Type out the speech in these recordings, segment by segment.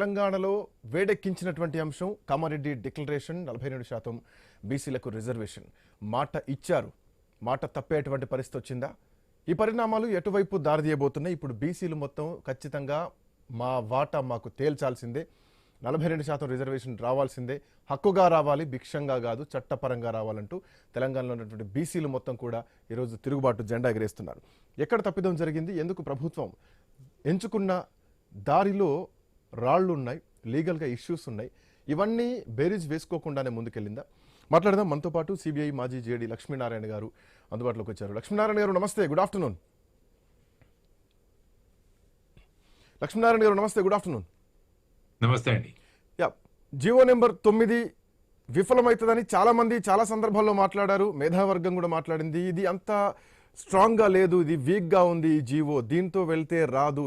తెలంగాణలో వేడెక్కించినటువంటి అంశం కామారెడ్డి డిక్లరేషన్ 42% బీసీలకు రిజర్వేషన్ మాట ఇచ్చారు. మాట తప్పేటువంటి పరిస్థితి వచ్చిందా? ఈ పరిణామాలు ఎటువైపు దారితీయబోతున్నాయి? ఇప్పుడు బీసీలు మొత్తం ఖచ్చితంగా మా వాటా మాకు తేల్చాల్సిందే, 42% రిజర్వేషన్ రావాల్సిందే, హక్కుగా రావాలి, భిక్షంగా కాదు, చట్టపరంగా రావాలంటూ తెలంగాణలో ఉన్నటువంటి బీసీలు మొత్తం కూడా ఈరోజు తిరుగుబాటు జెండా ఎగరేస్తున్నారు. ఎక్కడ తప్పిదం జరిగింది? ఎందుకు ప్రభుత్వం ఎంచుకున్న దారిలో రాళ్ళు ఉన్నాయి, లీగల్గా ఇష్యూస్ ఉన్నాయి, ఇవన్నీ బేరీజ్ వేసుకోకుండానే ముందుకెళ్ళిందా? మాట్లాడదాం. మనతో పాటు సిబిఐ మాజీ జేడీ లక్ష్మీనారాయణ గారు అందుబాటులోకి వచ్చారు. లక్ష్మీనారాయణ గారు నమస్తే, గుడ్ ఆఫ్టర్నూన్. లక్ష్మీనారాయణ గారు నమస్తే, గుడ్ ఆఫ్టర్నూన్. నమస్తే అండి. జీవో నెంబర్ 9 విఫలమవుతుందని చాలా మంది చాలా సందర్భాల్లో మాట్లాడారు. మేధావర్గం కూడా మాట్లాడింది. ఇది అంత స్ట్రాంగ్గా లేదు, ఇది వీక్గా ఉంది ఈ జీవో, దీంతో వెళ్తే రాదు,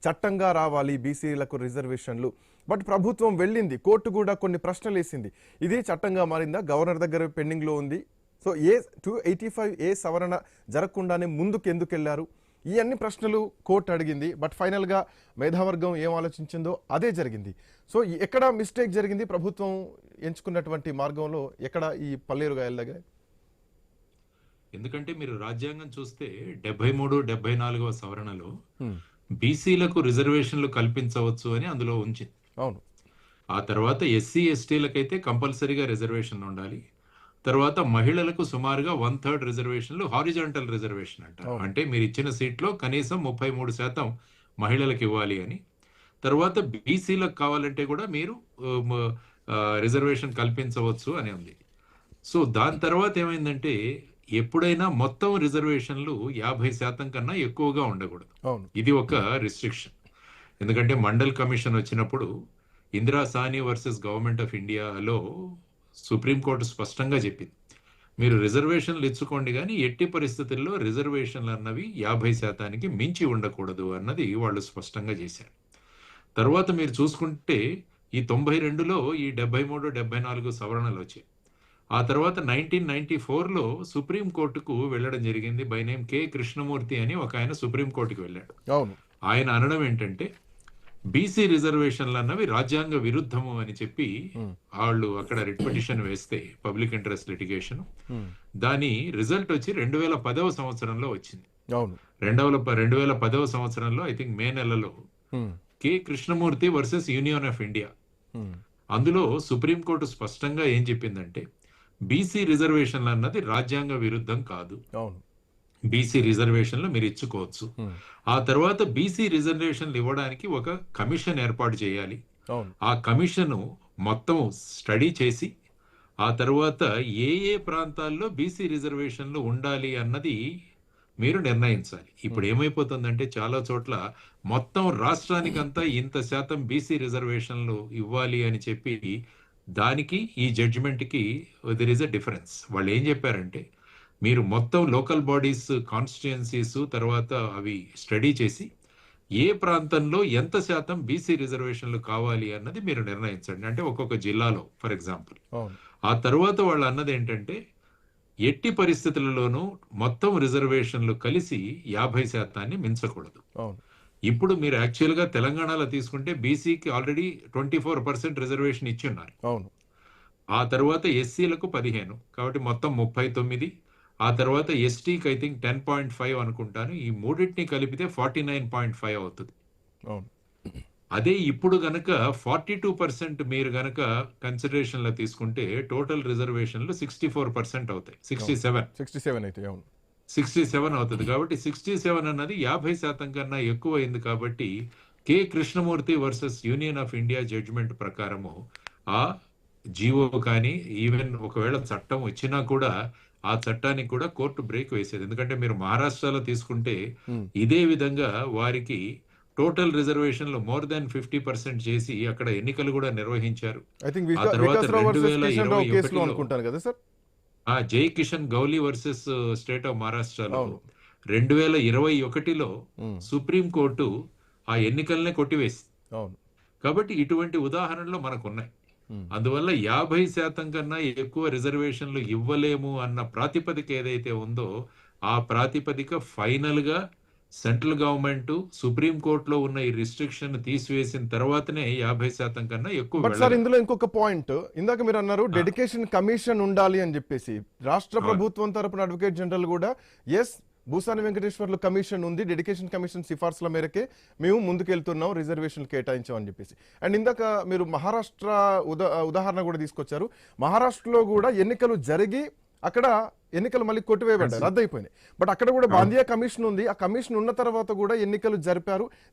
చట్టంగా రావాలి బీసీలకు రిజర్వేషన్లు. బట్ ప్రభుత్వం వెళ్ళింది, కోర్టు కూడా కొన్ని ప్రశ్నలు వేసింది. ఇది చట్టంగా మారిందా? గవర్నర్ దగ్గర పెండింగ్లో ఉంది. సో 285A సవరణ జరగకుండానే ముందుకు ఎందుకు వెళ్లారు? ఈ అన్ని ప్రశ్నలు కోర్టు అడిగింది. బట్ ఫైనల్గా మేధావర్గం ఏం ఆలోచించిందో అదే జరిగింది. సో ఎక్కడ మిస్టేక్ జరిగింది? ప్రభుత్వం ఎంచుకున్నటువంటి మార్గంలో ఎక్కడ ఈ పల్లేరు గాయల దగ్గర? ఎందుకంటే మీరు రాజ్యాంగం చూస్తే 73, 74వ సవరణలో బీసీలకు రిజర్వేషన్లు కల్పించవచ్చు అని అందులో ఉంచింది. అవును. ఆ తర్వాత ఎస్సీ ఎస్టీలకైతే కంపల్సరీగా రిజర్వేషన్ ఉండాలి. తర్వాత మహిళలకు సుమారుగా 1/3 రిజర్వేషన్లు హారిజాంటల్ రిజర్వేషన్ అంటారు. అంటే మీరు ఇచ్చిన సీట్లో కనీసం 33% మహిళలకు ఇవ్వాలి అని. తర్వాత బీసీలకు కావాలంటే కూడా మీరు రిజర్వేషన్ కల్పించవచ్చు అని ఉంది. సో దాని తర్వాత ఏమైందంటే ఎప్పుడైనా మొత్తం రిజర్వేషన్లు 50% కన్నా ఎక్కువగా ఉండకూడదు. ఇది ఒక రిస్ట్రిక్షన్. ఎందుకంటే మండల్ కమిషన్ వచ్చినప్పుడు Indira Sawhney versus government of ఇండియాలో సుప్రీంకోర్టు స్పష్టంగా చెప్పింది, మీరు రిజర్వేషన్లు ఇచ్చుకోండి కానీ ఎట్టి పరిస్థితుల్లో రిజర్వేషన్లు అన్నవి 50%కి మించి ఉండకూడదు అన్నది వాళ్ళు స్పష్టంగా చేశారు. తర్వాత మీరు చూసుకుంటే ఈ 92లో ఈ 73, 74 సవరణలు వచ్చాయి. ఆ తర్వాత 1994లో సుప్రీంకోర్టుకు వెళ్ళడం జరిగింది. బై నేమ్ కె కృష్ణమూర్తి అని ఒక ఆయన సుప్రీంకోర్టుకు వెళ్ళాడు. ఆయన అనడం ఏంటంటే బీసీ రిజర్వేషన్లు అన్నవి రాజ్యాంగ విరుద్ధము అని చెప్పి వాళ్ళు అక్కడ రిట్ పిటిషన్ వేస్తే పబ్లిక్ ఇంట్రెస్ట్ లిటిగేషన్, దాని రిజల్ట్ వచ్చి 2010వ సంవత్సరంలో వచ్చింది. 2010వ సంవత్సరంలో ఐ థింక్ మే నెలలో K Krishnamurthy versus union of India, అందులో సుప్రీంకోర్టు స్పష్టంగా ఏం చెప్పిందంటే బీసీ రిజర్వేషన్లు అన్నది రాజ్యాంగ విరుద్ధం కాదు, బీసీ రిజర్వేషన్లు మీరు ఇచ్చుకోవచ్చు. ఆ తర్వాత బీసీ రిజర్వేషన్లు ఇవ్వడానికి ఒక కమిషన్ ఏర్పాటు చేయాలి. ఆ కమిషన్ మొత్తం స్టడీ చేసి ఆ తర్వాత ఏ ఏ ప్రాంతాల్లో బీసీ రిజర్వేషన్లు ఉండాలి అన్నది మీరు నిర్ణయించాలి. ఇప్పుడు ఏమైపోతుందంటే చాలా చోట్ల మొత్తం రాష్ట్రానికంతా ఇంత శాతం బీసీ రిజర్వేషన్లు ఇవ్వాలి అని చెప్పి దానికి ఈ జడ్జిమెంట్కి దెర్ ఈస్ అ డిఫరెన్స్. వాళ్ళు ఏం చెప్పారంటే మీరు మొత్తం లోకల్ బాడీస్ కాన్స్టిట్యుయెన్సీస్ తర్వాత అవి స్టడీ చేసి ఏ ప్రాంతంలో ఎంత శాతం బీసీ రిజర్వేషన్లు కావాలి అన్నది మీరు నిర్ణయించండి. అంటే ఒక్కొక్క జిల్లాలో ఫర్ ఎగ్జాంపుల్. ఆ తర్వాత వాళ్ళు అన్నది ఏంటంటే ఎట్టి పరిస్థితులలోనూ మొత్తం రిజర్వేషన్లు కలిసి 50%ని మించకూడదు. ఇప్పుడు మీరు యాక్చువల్గా తెలంగాణలో తీసుకుంటే బీసీకి ఆల్రెడీ 24% రిజర్వేషన్ ఇచ్చి ఉన్నారు. ఆ తర్వాత ఎస్సీలకు 15, కాబట్టి మొత్తం 39. ఆ తర్వాత ఎస్టీకి ఐ థింక్ 10.5 అనుకుంటాను. ఈ మూడింటిని కలిపితే 49.5 అవుతుంది. అదే ఇప్పుడు గనక 42% మీరు గనక కన్సిడరేషన్లో తీసుకుంటే టోటల్ రిజర్వేషన్లు 64% అవుతాయి. 67 అవుతుంది. కాబట్టి 67 అన్నది 50% కన్నా ఎక్కువ అయింది. కాబట్టి K Krishnamurthy versus union of India judgment ప్రకారము ఆ జీవో కానీ ఈవెన్ ఒకవేళ చట్టం వచ్చినా కూడా ఆ చట్టానికి కూడా కోర్టు బ్రేక్ వేసేది. ఎందుకంటే మీరు మహారాష్ట్రలో తీసుకుంటే ఇదే విధంగా వారికి టోటల్ రిజర్వేషన్లు మోర్ దాన్ 50% చేసి అక్కడ ఎన్నికలు కూడా నిర్వహించారు. ఆ తర్వాత 2021 జై Kishan Gauli versus state of మహారాష్ట్రలో 2021లో సుప్రీంకోర్టు ఆ ఎన్నికలనే కొట్టివేసింది. కాబట్టి ఇటువంటి ఉదాహరణలు మనకున్నాయి. అందువల్ల 50% కన్నా ఎక్కువ రిజర్వేషన్లు ఇవ్వలేము అన్న ప్రాతిపదిక ఏదైతే ఉందో ఆ ప్రాతిపదిక ఫైనల్ గా సెంట్రల్ గవర్నమెంట్ సుప్రీం కోర్టులో ఉన్న ఈ రిస్ట్రిక్షన్ తీసివేసిన తర్వాతనే 50% కన్నా ఎక్కువ బట్ సార్ వెళ్ళలేదు. ఇందులో ఇంకొక పాయింట్, ఇందాక మీరు అన్నారు ఆ, డెడికేషన్ కమిషన్ ఉండాలి అని చెప్పేసి. రాష్ట్ర అవును. ప్రభుత్వం తరపున అడ్వకేట్ జనరల్ కూడా ఎస్ భూసాని వెంకటేశ్వర్లు కమిషన్ ఉంది, డెడికేషన్ కమిషన్ సిఫార్సుల మేరకే మేము ముందుకెళ్తున్నాం, రిజర్వేషన్లు కేటాయించాం అని చెప్పేసి. అండ్ ఇందాక మీరు మహారాష్ట్ర ఉదాహరణ కూడా తీసుకొచ్చారు. మహారాష్ట్రలో కూడా ఎన్నికలు జరిగి అక్కడ ఎన్నికలు మళ్ళీ కొట్టివేయబడ్డాయి, రద్దయిపోయినాయి. బట్ అక్కడ కూడా అవును. బాందియా కమిషన్ ఉంది. ఆ కమిషన్ ఉన్న తర్వాత కూడా ఎన్నికలు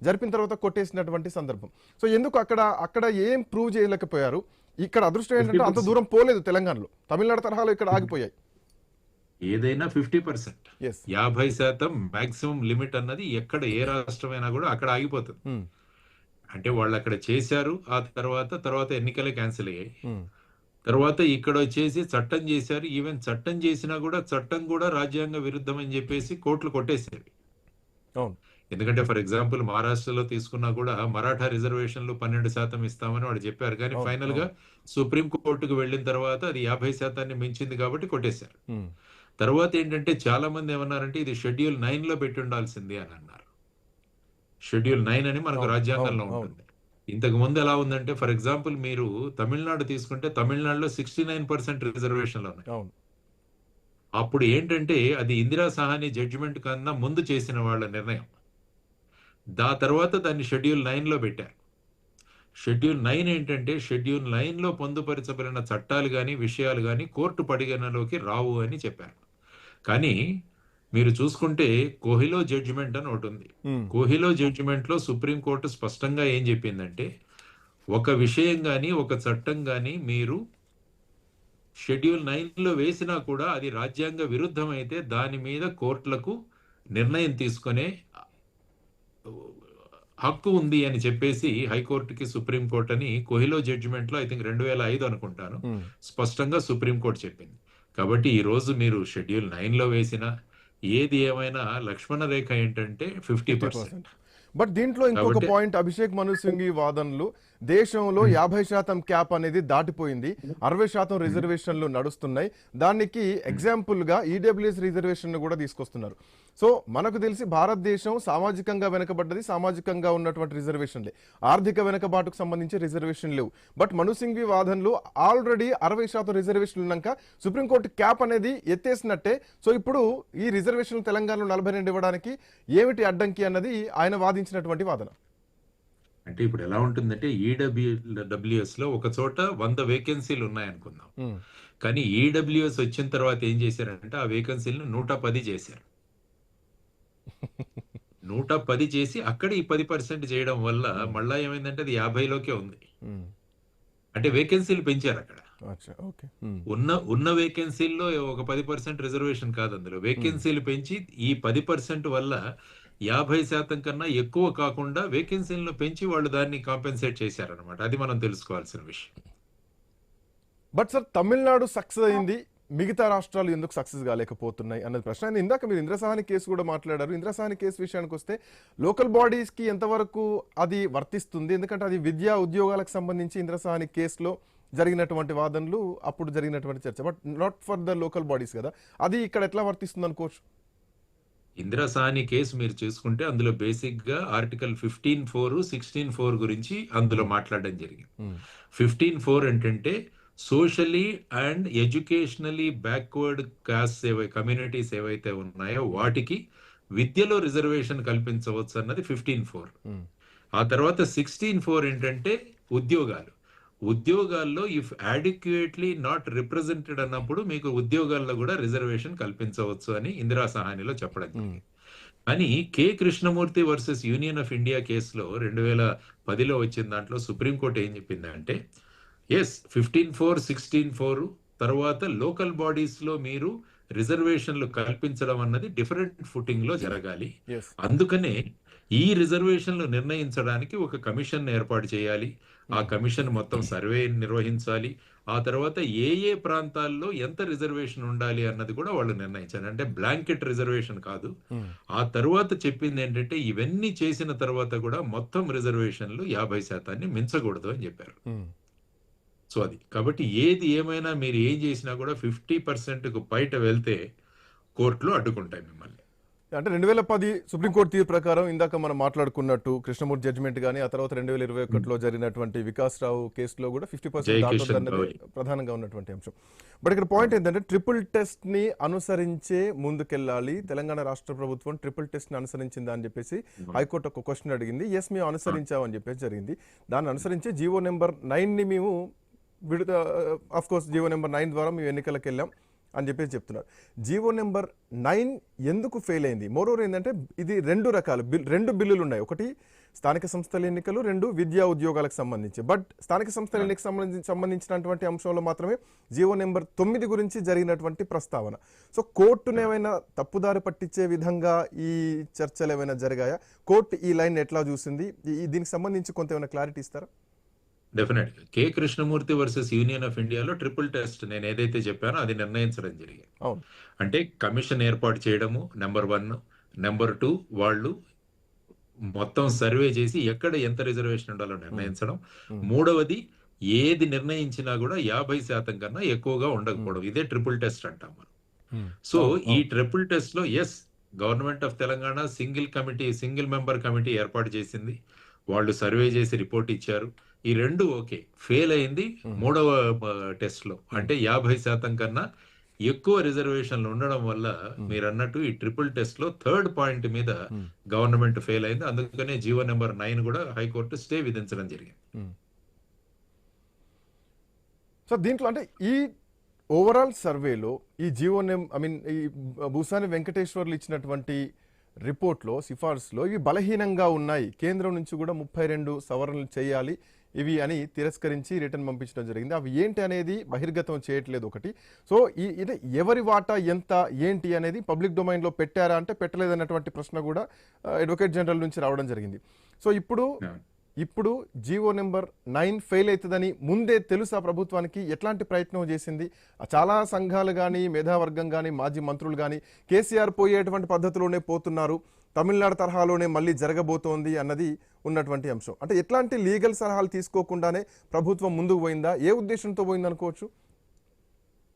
జరిపిన తర్వాత కొట్టేసినటువంటి సందర్భం. సో ఎందుకు అక్కడ ఏం ప్రూవ్ చేయలేకపోయారు? ఇక్కడ అదృష్టం ఏంటంటే అంత 50% దూరం పోలేదు తెలంగాణలో, తమిళనాడు తరహాలో ఇక్కడ ఆగిపోయాయి. ఏదైనా 50%, ఎస్ 50% మాక్సిమం లిమిట్ అన్నది ఎక్కడ ఏ రాష్ట్రమైనా కూడా అక్కడ ఆగిపోతుంది. అంటే వాళ్ళు అక్కడ చేశారు, ఆ తర్వాత ఎన్నికలే క్యాన్సిల్ అయ్యాయి. తర్వాత ఇక్కడ వచ్చేసి చట్టం చేశారు. ఈవెన్ చట్టం చేసినా కూడా చట్టం కూడా రాజ్యాంగ విరుద్ధం అని చెప్పేసి కోర్టులు కొట్టేసేవి. అవును. ఎందుకంటే ఫర్ ఎగ్జాంపుల్ మహారాష్ట్రలో తీసుకున్నా కూడా మరాఠా రిజర్వేషన్లు 12% ఇస్తామని వాళ్ళు చెప్పారు. కానీ అవును. ఫైనల్ గా సుప్రీం కోర్టుకు వెళ్ళిన తర్వాత అది 50% మించింది కాబట్టి కొట్టేశారు. తర్వాత ఏంటంటే చాలా మంది ఏమన్నారంటే ఇది షెడ్యూల్ 9 లో పెట్టి ఉండాల్సింది అని అన్నారు. షెడ్యూల్ 9 అని మనకు అవును. అవును. రాజ్యాంగంలో అవును. ఉంటుంది. ఇంతకు ముందు ఎలా ఉందంటే ఫర్ ఎగ్జాంపుల్ మీరు తమిళనాడు తీసుకుంటే తమిళనాడులో 69% రిజర్వేషన్లు ఉన్నాయి. అవును. అప్పుడు ఏంటంటే అది ఇందిరా సహాని జడ్జిమెంట్ కన్నా ముందు చేసిన వాళ్ళ నిర్ణయం. తర్వాత దాన్ని షెడ్యూల్ 9 లో పెట్టారు. షెడ్యూల్ 9 ఏంటంటే షెడ్యూల్ 9 లో పొందుపరచబడిన చట్టాలు కానీ విషయాలు కానీ కోర్టు పరిగణలోకి రావు అని చెప్పారు. కానీ మీరు చూసుకుంటే కోహిలో జడ్జిమెంట్ అని ఒకటి ఉంది. కోహిలో జడ్జిమెంట్ లో సుప్రీంకోర్టు స్పష్టంగా ఏం చెప్పిందంటే ఒక విషయం కానీ ఒక చట్టం కానీ మీరు షెడ్యూల్ 9 లో వేసినా కూడా అది రాజ్యాంగ విరుద్ధం అయితే దాని మీద కోర్టులకు నిర్ణయం తీసుకునే హక్కు ఉంది అని చెప్పేసి హైకోర్టుకి సుప్రీంకోర్టు అని కోహిలో జడ్జిమెంట్ లో ఐ థింక్ 2005 అనుకుంటాను స్పష్టంగా సుప్రీంకోర్టు చెప్పింది. కాబట్టి ఈ రోజు మీరు షెడ్యూల్ 9 లో వేసినా ఏది ఏమైనా లక్ష్మణ రేఖ ఏంటంటే 50%. బట్ దీంట్లో ఇంకొక కాబట్టి పాయింట్, అభిషేక్ మను సింఘవి వాదనలు, దేశంలో 50% క్యాప్ అనేది దాటిపోయింది, 60% రిజర్వేషన్లు నడుస్తున్నాయి. దానికి ఎగ్జాంపుల్ గా ఈడబ్ల్యూఎస్ రిజర్వేషన్ కూడా తీసుకొస్తున్నారు. సో మనకు తెలిసి భారతదేశం సామాజికంగా వెనకబడ్డది, సామాజికంగా ఉన్నటువంటి రిజర్వేషన్లే, ఆర్థిక వెనకబాటుకు సంబంధించి రిజర్వేషన్ లేవు. బట్ మను సింఘవి వాదనలు ఆల్రెడీ 60% రిజర్వేషన్లు ఉన్నాక సుప్రీంకోర్టు క్యాప్ అనేది ఎత్తేసినట్టే. సో ఇప్పుడు ఈ రిజర్వేషన్ తెలంగాణలో 42 ఇవ్వడానికి ఏమిటి అడ్డంకి అన్నది ఆయన వాదించినటువంటి వాదన. అంటే ఇప్పుడు ఎలా ఉంటుందంటే ఈడబ్ల్యూఎస్ లో ఒక చోట 100 వేకెన్సీలు ఉన్నాయనుకుందాం. కానీ ఈడబ్ల్యూఎస్ వచ్చిన తర్వాత ఏం చేశారంటే ఆ వేకెన్సీలను 110 చేశారు. 110 చేసి అక్కడ ఈ 10% చేయడం వల్ల మళ్ళా ఏమైందంటే అది 50లోకే ఉంది. అంటే వేకెన్సీలు పెంచారు అక్కడ. ఉన్న వేకెన్సీల్లో ఒక 10% రిజర్వేషన్ కాదు, అందులో వేకెన్సీలు పెంచి ఈ 10% వల్ల 50% కన్నా ఎక్కువ కాకుండా వేకెన్సీలను పెంచి వాళ్ళు దాన్ని కాంపెన్సేట్ చేశారనమాట. అది మనం తెలుసుకోవాల్సిన విషయం. బట్ సార్ తమిళనాడు సక్సెస్ అయింది, మిగతా రాష్ట్రాలు ఎందుకు సక్సెస్ కాలేకపోతున్నాయి అన్నది ప్రశ్న. ఇందాక మీరు ఇంద్రసాని కేసు కూడా మాట్లాడారు. ఇంద్రసాని కేసు విషయానికి వస్తే లోకల్ బాడీస్కి ఎంతవరకు అది వర్తిస్తుంది? ఎందుకంటే అది విద్యా ఉద్యోగాలకు సంబంధించి ఇంద్రసాని కేసులో జరిగినటువంటి వాదనలు, అప్పుడు జరిగినటువంటి చర్చ. But not for the local bodies కదా, అది ఇక్కడ ఎట్లా వర్తిస్తుంది అనుకోవచ్చు? ఇంద్రసాని కేసు మీరు చూసుకుంటే అందులో బేసిక్ గా ఆర్టికల్ 15(4), 16(4) గురించి అందులో మాట్లాడడం జరిగింది. 15(4) ఏంటంటే socially and educationally backward cost communities ఏవైతే ఉన్నాయో వాటికి విద్యలో రిజర్వేషన్ కల్పించవచ్చు అన్నది 15(4). ఆ తర్వాత 16(4) ఏంటంటే ఉద్యోగాల్లో ఇఫ్ అడిక్యుయేట్లీ నాట్ రిప్రజెంటెడ్ అన్నప్పుడు మీకు ఉద్యోగాల్లో కూడా రిజర్వేషన్ కల్పించవచ్చు అని ఇందిరా సహానిలో చెప్పడం జరిగింది. కానీ K Krishnamurthy versus union of India కేసులో 2010లో వచ్చిన దాంట్లో సుప్రీంకోర్టు ఏం చెప్పిందంటే ఎస్ 15(4), 16(4) తర్వాత లోకల్ బాడీస్ లో మీరు రిజర్వేషన్లు కల్పించడం అన్నది డిఫరెంట్ ఫుటింగ్ లో జరగాలి. అందుకనే ఈ రిజర్వేషన్లు నిర్ణయించడానికి ఒక కమిషన్ ఏర్పాటు చేయాలి. ఆ కమిషన్ మొత్తం సర్వే నిర్వహించాలి. ఆ తర్వాత ఏ ప్రాంతాల్లో ఎంత రిజర్వేషన్ ఉండాలి అన్నది కూడా వాళ్ళు నిర్ణయించాలి. అంటే బ్లాంకెట్ రిజర్వేషన్ కాదు. ఆ తర్వాత చెప్పింది ఏంటంటే ఇవన్నీ చేసిన తర్వాత కూడా మొత్తం రిజర్వేషన్లు 50% మించకూడదు అని చెప్పారు. సో అది కాబట్టి ఏది ఏమైనా మీరు ఏం చేసినా కూడా 50%కు బయట వెళ్తే కోర్టులో అడ్డుకుంటాయి మిమ్మల్ని. అంటే 2010 సుప్రీంకోర్టు తీర్పు ప్రకారం ఇందాక మనం మాట్లాడుకున్నట్టు కృష్ణమూర్తి జడ్జిమెంట్ కానీ ఆ తర్వాత 2021లో జరిగినటువంటి వికాస్ రావు కేసులో కూడా 50% జై దాటొద్దు కిషన్ అన్నది రావులి. ప్రధానంగా ఉన్నటువంటి అంశం. బట్ ఇక్కడ పాయింట్ ఏంటంటే ట్రిపుల్ టెస్ట్ ని అనుసరించే ముందుకెళ్ళాలి, తెలంగాణ రాష్ట్ర ప్రభుత్వం ట్రిపుల్ టెస్ట్ ని అనుసరించిందా అని చెప్పేసి హైకోర్టు ఒక క్వశ్చన్ అడిగింది. ఎస్ మేము అనుసరించామని చెప్పేసి జరిగింది. దాన్ని అనుసరించి జీవో నెంబర్ 9 ని మేము ఆఫ్ కోర్స్ జీవో నెంబర్ 9 ద్వారా మేము ఎన్నికలకు వెళ్ళాం అని చెప్పేసి చెప్తున్నారు. జీవో నెంబర్ 9 ఎందుకు ఫెయిల్ అయింది? మోరోవర్ ఏంటంటే ఇది రెండు రకాలు రెండు బిల్లులు ఉన్నాయి. ఒకటి స్థానిక సంస్థల ఎన్నికలు, రెండు విద్యా ఉద్యోగాలకు సంబంధించి. బట్ స్థానిక సంస్థల ఎన్నికకు సంబంధించినటువంటి అంశంలో మాత్రమే జీవో నెంబర్ 9 గురించి జరిగినటువంటి ప్రస్తావన. సో కోర్టును ఏమైనా తప్పుదారి పట్టించే విధంగా ఈ చర్చలు ఏమైనా జరిగాయా? కోర్టు ఈ లైన్ ఎట్లా చూసింది? దీనికి సంబంధించి కొంత ఏమైనా క్లారిటీ ఇస్తారా? డెఫినెట్గా K Krishnamurthy versus union of ఇండియాలో ట్రిపుల్ టెస్ట్ నేను ఏదైతే చెప్పానో అది నిర్ణయించడం జరిగింది. అవును. అంటే కమిషన్ ఏర్పాటు చేయడము నెంబర్ 1, నెంబర్ 2 వాళ్ళు మొత్తం సర్వే చేసి ఎక్కడ ఎంత రిజర్వేషన్ ఉండాలో నిర్ణయించడం, మూడవది ఏది నిర్ణయించినా కూడా 50% కన్నా ఎక్కువగా ఉండకపోవడం. ఇదే ట్రిపుల్ టెస్ట్ అంటాం మనం. సో ఈ ట్రిపుల్ టెస్ట్ లో government of Telangana single member committee ఏర్పాటు చేసింది. వాళ్ళు సర్వే చేసి రిపోర్ట్ ఇచ్చారు. ఈ రెండు ఓకే. ఫెయిల్ అయింది మూడవ టెస్ట్ లో. అంటే 50% కన్నా ఎక్కువ రిజర్వేషన్లు ఉండడం వల్ల మీరు అన్నట్టు ఈ ట్రిపుల్ టెస్ట్ లో థర్డ్ పాయింట్ మీద గవర్నమెంట్ ఫెయిల్ అయింది. అందుకనే జీవో నెంబర్ 9 కూడా హైకోర్టు స్టే విధించడం జరిగింది. సో దీంట్లో అంటే ఈ ఓవరాల్ సర్వేలో ఈ జీవో ఈ భూసాని వెంకటేశ్వర్లు ఇచ్చినటువంటి రిపోర్ట్లో సిఫార్సులో ఇవి బలహీనంగా ఉన్నాయి, కేంద్రం నుంచి కూడా 32 సవరణలు చేయాలి ఇవి అని తిరస్కరించి రిటర్న్ పంపించడం జరిగింది. అవి ఏంటి అనేది బహిర్గతం చేయట్లేదు ఒకటి. సో ఇది ఎవరి వాటా ఎంత ఏంటి అనేది పబ్లిక్ డొమైన్లో పెట్టారా అంటే పెట్టలేదన్నటువంటి ప్రశ్న కూడా అడ్వకేట్ జనరల్ నుంచి రావడం జరిగింది. సో ఇప్పుడు జీవో నెంబర్ 9 ఫెయిల్ అవుతుందని ముందే తెలుసా ప్రభుత్వానికి? ఎట్లాంటి ప్రయత్నం చేసింది? చాలా సంఘాలు కానీ మేధావర్గం కానీ మాజీ మంత్రులు కానీ కేసీఆర్ పోయేటువంటి పద్ధతిలోనే పోతున్నారు, తమిళనాడు తరహాలోనే మళ్ళీ జరగబోతోంది అన్నది ఉన్నటువంటి అంశం. అంటే ఎట్లాంటి లీగల్ సలహాలు తీసుకోకుండానే ప్రభుత్వం ముందుకు పోయిందా? ఏ ఉద్దేశంతో పోయింది అనుకోవచ్చు?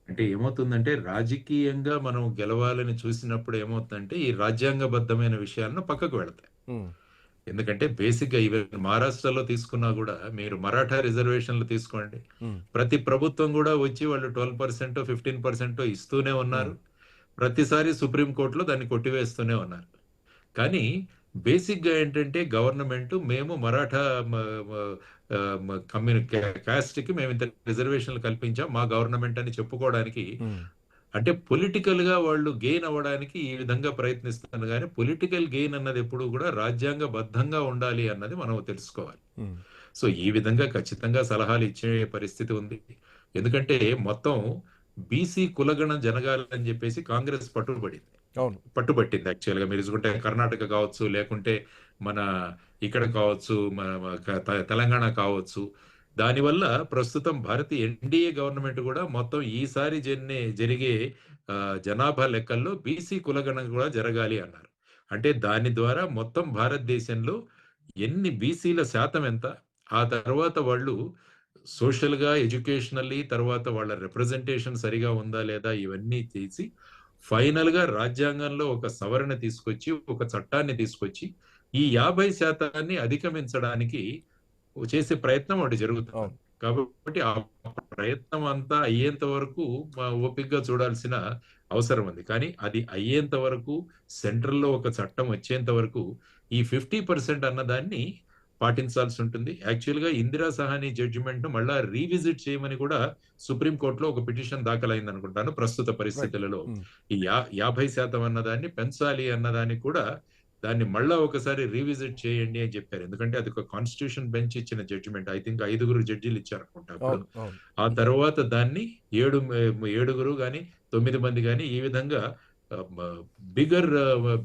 అంటే ఏమవుతుందంటే రాజకీయంగా మనం గెలవాలని చూసినప్పుడు ఏమవుతుందంటే ఈ రాజ్యాంగబద్ధమైన విషయాలను పక్కకు వెళతాయి. ఎందుకంటే బేసిక్ గా ఈవెన్ మహారాష్ట్రలో తీసుకున్నా కూడా మీరు మరాఠా రిజర్వేషన్లు తీసుకోండి, ప్రతి ప్రభుత్వం కూడా వచ్చి వాళ్ళు 12% 15% ఇస్తూనే ఉన్నారు. ప్రతిసారి సుప్రీంకోర్టులో దాన్ని కొట్టివేస్తూనే ఉన్నారు. కానీ బేసిక్ గా ఏంటంటే గవర్నమెంట్ మేము మరాఠా కాస్ట్ కి మేము ఇంత రిజర్వేషన్లు కల్పించాం మా గవర్నమెంట్ అని చెప్పుకోవడానికి, అంటే పొలిటికల్ గా వాళ్ళు గెయిన్ అవ్వడానికి ఈ విధంగా ప్రయత్నిస్తున్నారు. కానీ పొలిటికల్ గెయిన్ అన్నది ఎప్పుడు కూడా రాజ్యాంగబద్ధంగా ఉండాలి అన్నది మనం తెలుసుకోవాలి. సో ఈ విధంగా ఖచ్చితంగా సలహాలు ఇచ్చే పరిస్థితి ఉంది. ఎందుకంటే మొత్తం బీసీ కులగణ జనగాలని చెప్పేసి కాంగ్రెస్ పట్టుబట్టింది. యాక్చువల్ గా మీరు చూసుకుంటే కర్ణాటక కావచ్చు, లేకుంటే మన ఇక్కడ కావచ్చు, తెలంగాణ కావచ్చు. దానివల్ల ప్రస్తుతం భారతీయ ఎన్డీఏ గవర్నమెంట్ కూడా మొత్తం ఈసారి జరిగే జనాభా లెక్కల్లో బీసీ కులగణన కూడా జరగాలి అన్నారు. అంటే దాని ద్వారా మొత్తం భారతదేశంలో ఎన్ని బీసీల శాతం ఎంత, ఆ తర్వాత వాళ్ళు సోషల్ గా ఎడ్యుకేషనల్లీ తర్వాత వాళ్ళ రిప్రజెంటేషన్ సరిగా ఉందా లేదా ఇవన్నీ చేసి ఫైనల్ గా రాజ్యాంగంలో ఒక సవరణ తీసుకొచ్చి ఒక చట్టాన్ని తీసుకొచ్చి ఈ 50% అధిగమించడానికి చేసే ప్రయత్నం ఒకటి జరుగుతుంది. కాబట్టి ఆ ప్రయత్నం అంతా అయ్యేంత వరకు ఓపికగా చూడాల్సిన అవసరం ఉంది. కానీ అది అయ్యేంత వరకు సెంట్రల్లో ఒక చట్టం వచ్చేంత వరకు ఈ 50% అన్నదాన్ని పాటించాల్సి ఉంటుంది. యాక్చువల్ గా ఇందిరా సహాని జడ్జిమెంట్ ను మళ్ళా రీవిజిట్ చేయమని కూడా సుప్రీంకోర్టులో ఒక పిటిషన్ దాఖలైంది అనుకుంటాను. ప్రస్తుత పరిస్థితులలో ఈ 50% అన్నదాన్ని పెంచాలి అన్నదాన్ని కూడా దాన్ని మళ్ళా ఒకసారి రీవిజిట్ చేయండి అని చెప్పారు. ఎందుకంటే అది ఒక కాన్స్టిట్యూషన్ బెంచ్ ఇచ్చిన జడ్జిమెంట్. ఐ థింక్ 5 జడ్జీలు ఇచ్చారు అనుకుంటా. ఆ తర్వాత దాన్ని 7 గాని 9 మంది గాని ఈ విధంగా బిగర్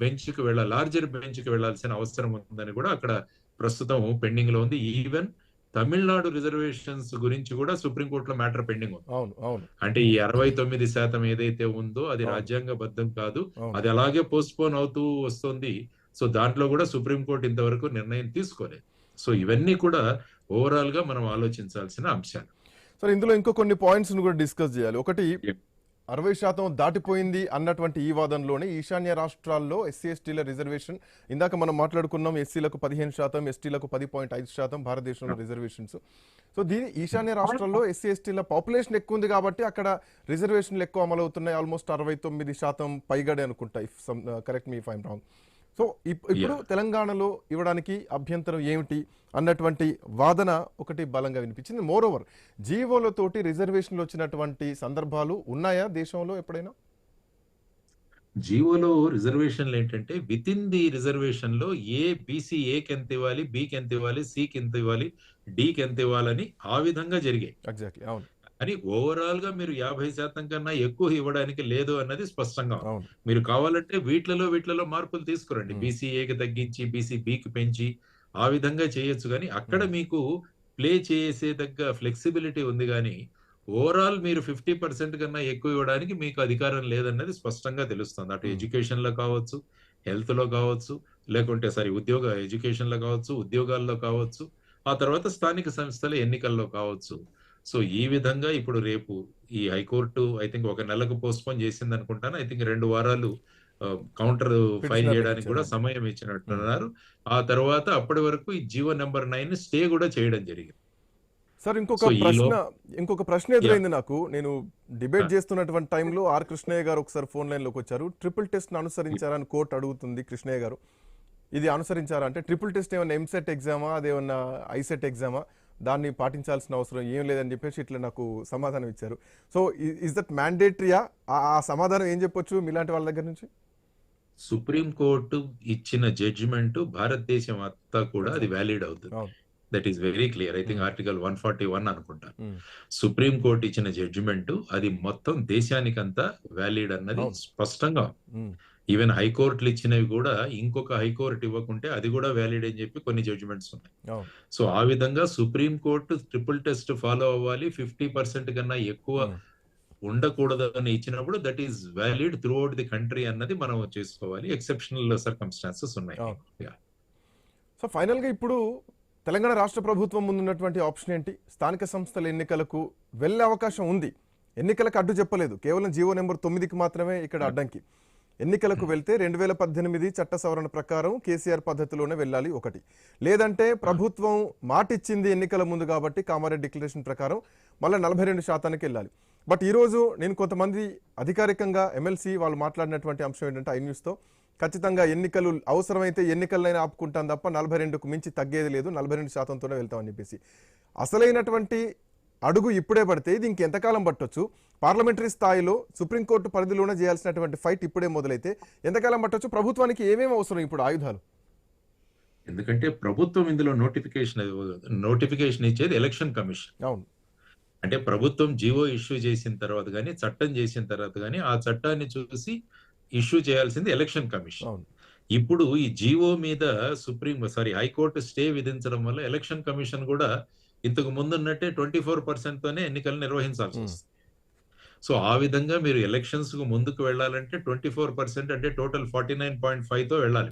బెంచ్ కి లార్జర్ బెంచ్ కి వెళ్లాల్సిన అవసరం ఉందని కూడా అక్కడ ప్రస్తుతం పెండింగ్ లో ఉంది. ఈవెన్ తమిళనాడు రిజర్వేషన్స్ గురించి కూడా సుప్రీంకోర్టులో మ్యాటర్ పెండింగ్ ఉంది. అంటే ఈ 69% ఏదైతే ఉందో అది రాజ్యాంగబద్ధం కాదు, అది అలాగే పోస్ట్ పోన్ అవుతూ వస్తుంది. సో దాంట్లో కూడా సుప్రీంకోర్టు ఇంతవరకు నిర్ణయం తీసుకోలేదు. సో ఇవన్నీ కూడా ఓవరాల్ గా మనం ఆలోచించాల్సిన అంశాలు. సరే, ఇందులో ఇంకో కొన్ని పాయింట్స్ కూడా డిస్కస్ చేయాలి. ఒకటి 60% దాటిపోయింది అన్నటువంటి ఈ వాదనలోనే ఈశాన్య రాష్ట్రాల్లో ఎస్సీ ఎస్టీల రిజర్వేషన్ ఇందాక మనం మాట్లాడుకున్నాం, ఎస్సీలకు 15%, ఎస్టీలకు 10.5% భారతదేశంలో రిజర్వేషన్స్. సో దీని ఈశాన్య రాష్ట్రాల్లో ఎస్సీ ఎస్టీల పాపులేషన్ ఎక్కువ ఉంది కాబట్టి అక్కడ రిజర్వేషన్లు ఎక్కువ అమలవుతున్నాయి. ఆల్మోస్ట్ 69% పైగాడే అనుకుంటా, if correct me if I'm wrong. So ఇప్పుడు తెలంగాణలో ఇవ్వడానికి అభ్యంతరం ఏమిటి అన్నటువంటి వాదన ఒకటి బలంగా వినిపించింది. మోర్ ఓవర్ జీవోలతోటి రిజర్వేషన్లు వచ్చినటువంటి సందర్భాలు ఉన్నాయా దేశంలో ఎప్పుడైనా? జీవోలో రిజర్వేషన్లు ఏంటంటే విత్ ఇన్ ది రిజర్వేషన్ లో బీసీ ఏకి ఎంత ఇవ్వాలి, బికి ఎంత ఇవ్వాలి, సికి ఎంత ఇవ్వాలి, డికి ఎంత ఇవ్వాలని ఆ విధంగా జరిగాయి. ఎగ్జాక్ట్లీ, అవును. అని ఓవరాల్ గా మీరు 50% కన్నా ఎక్కువ ఇవ్వడానికి లేదు అన్నది స్పష్టంగా ఉంది. అవును. మీరు కావాలంటే వీటిలలో మార్పులు తీసుకురండి. బీసీ ఏకి తగ్గించి బీసీ బికి పెంచి ఆ విధంగా చేయొచ్చు, కానీ అక్కడ మీకు ప్లే చేసే దగ్గర ఫ్లెక్సిబిలిటీ ఉంది. కానీ ఓవరాల్ మీరు 50% కన్నా ఎక్కువ ఇవ్వడానికి మీకు అధికారం లేదన్నది స్పష్టంగా తెలుస్తుంది. అటు ఎడ్యుకేషన్ లో కావచ్చు, హెల్త్ లో కావచ్చు, లేకుంటే ఎడ్యుకేషన్ లో కావచ్చు, ఉద్యోగాల్లో కావచ్చు, ఆ తర్వాత స్థానిక సంస్థల ఎన్నికల్లో కావచ్చు. సో ఈ విధంగా ఇప్పుడు రేపు ఈ హైకోర్టు ఐ థింక్ ఒక నెలకు పోస్ట్పోన్ చేసింది అనుకుంటాను. ఐ థింక్ 2 వారాలు కౌంటర్ ఫైల్ చేయడానికి కూడా సమయం ఇచ్చినట్టున్నారు. ఆ తర్వాత అప్పటి వరకు ఈ జీవో నెంబర్ 9 స్టే కూడా చేయడం జరిగింది. సార్ సో ఇంకొక ప్రశ్న ఎదురైంది నాకు. నేను డిబేట్ చేస్తున్నటువంటి టైంలో ఆర్ కృష్ణయ్య గారు ఒకసారి ఫోన్ లైన్లోకి వచ్చారు. ట్రిపుల్ టెస్ట్ అనుసరించారని కోర్టు అడుగుతుంది. కృష్ణయ్య గారు, ఇది అనుసరించారా అంటే ట్రిపుల్ టెస్ట్ ఏమన్నా ఎంసెట్ ఎగ్జామా, అదేమన్నా ఐసెట్ ఎగ్జామా, దాన్ని పాటించాల్సిన అవసరం ఏం లేదని చెప్పేసి ఇట్లా నాకు సమాధానం ఇచ్చారు. సో ఇస్ దట్ మ్యాండేటరీయా? ఆ సమాధానం ఏం చెప్పొచ్చు మీలాంటి వాళ్ళ దగ్గర నుంచి? సుప్రీం కోర్టు ఇచ్చిన జడ్జిమెంట్ భారతదేశం అంతా కూడా అది వ్యాలిడ్ అవుతుంది. That is very clear. I think article 141 అనుకుంటా. సుప్రీం కోర్టు ఇచ్చిన జడ్జిమెంట్ అది మొత్తం దేశానికంతా వ్యాలిడ్ అన్నది స్పష్టంగా. ఈవెన్ హైకోర్టులు ఇచ్చినవి కూడా ఇంకొక హైకోర్టు ఇవ్వకుంటే అది కూడా వ్యాలిడ్ అని చెప్పి కొన్ని జడ్జిమెంట్స్ ఉన్నాయి. సో ఆ విధంగా supreme court triple test follow అవ్వాలి, 50% కన్నా ఎక్కువ ఉండకూడదు అని ఇచ్చినప్పుడు that is valid through out the country అన్నది మనం చేసుకోవాలి. ఎక్సెప్షనల్ సర్కమ్స్టాన్సెస్ ఉన్నాయి. సో ఫైనల్ గా ఇప్పుడు తెలంగాణ రాష్ట్ర ప్రభుత్వం ముందున్నటువంటి ఆప్షన్ ఏంటి? స్థానిక సంస్థల ఎన్నికలకు వెళ్లే అవకాశం ఉంది. ఎన్నికలకు అడ్డు చెప్పలేదు, కేవలం జీవో నెంబర్ 9కి మాత్రమే ఇక్కడ అడ్డంకి. ఎన్నికలకు వెళ్తే 2018 చట్ట సవరణ ప్రకారం కేసీఆర్ పద్ధతిలోనే వెళ్ళాలి ఒకటి, లేదంటే ప్రభుత్వం మాటిచ్చింది ఎన్నికల ముందు కాబట్టి కామారెడ్డి డిక్లరేషన్ ప్రకారం మళ్ళీ 42%కి వెళ్ళాలి. బట్ ఈరోజు నేను కొంతమంది అధికారికంగా ఎమ్మెల్సీ వాళ్ళు మాట్లాడినటువంటి అంశం ఏంటంటే ఐ న్యూస్తో ఖచ్చితంగా ఎన్నికలు అవసరమైతే ఎన్నికలైనా ఆపుకుంటాం తప్ప 42కు మించి తగ్గేది లేదు, 42%తోనే వెళ్తామని చెప్పేసి. అసలైనటువంటి అడుగు ఇప్పుడే పడితే ఇది ఇంకెంతకాలం పట్టొచ్చు? పార్లమెంటరీ స్థాయిలో సుప్రీంకోర్టు పరిధిలోనే చేయాల్సినటువంటి ఫైట్ ఇప్పుడే మొదలైతే ఎంతకాలం పట్టొచ్చు? ప్రభుత్వానికి ఏమేమి అవసరం ఇప్పుడు ఆయుధాలు? ఎందుకంటే ప్రభుత్వం ఇందులో నోటిఫికేషన్ ఇచ్చేది ఎలక్షన్ కమిషన్. అవును. అంటే ప్రభుత్వం జీవో ఇష్యూ చేసిన తర్వాత కానీ, చట్టం చేసిన తర్వాత కానీ ఆ చట్టాన్ని చూసి ఇష్యూ చేయాల్సింది ఎలక్షన్ కమిషన్. ఇప్పుడు ఈ జీవో మీద హైకోర్టు స్టే విధించడం వల్ల ఎలక్షన్ కమిషన్ కూడా ఇంతకు ముందున్నట్టే 24% తోనే ఎన్నికలు నిర్వహించాల్సి వస్తుంది. సో ఆ విధంగా మీరు ఎలక్షన్స్ కు ముందుకు వెళ్ళాలంటే 24% అంటే టోటల్ 49.5 తో వెళ్ళాలి.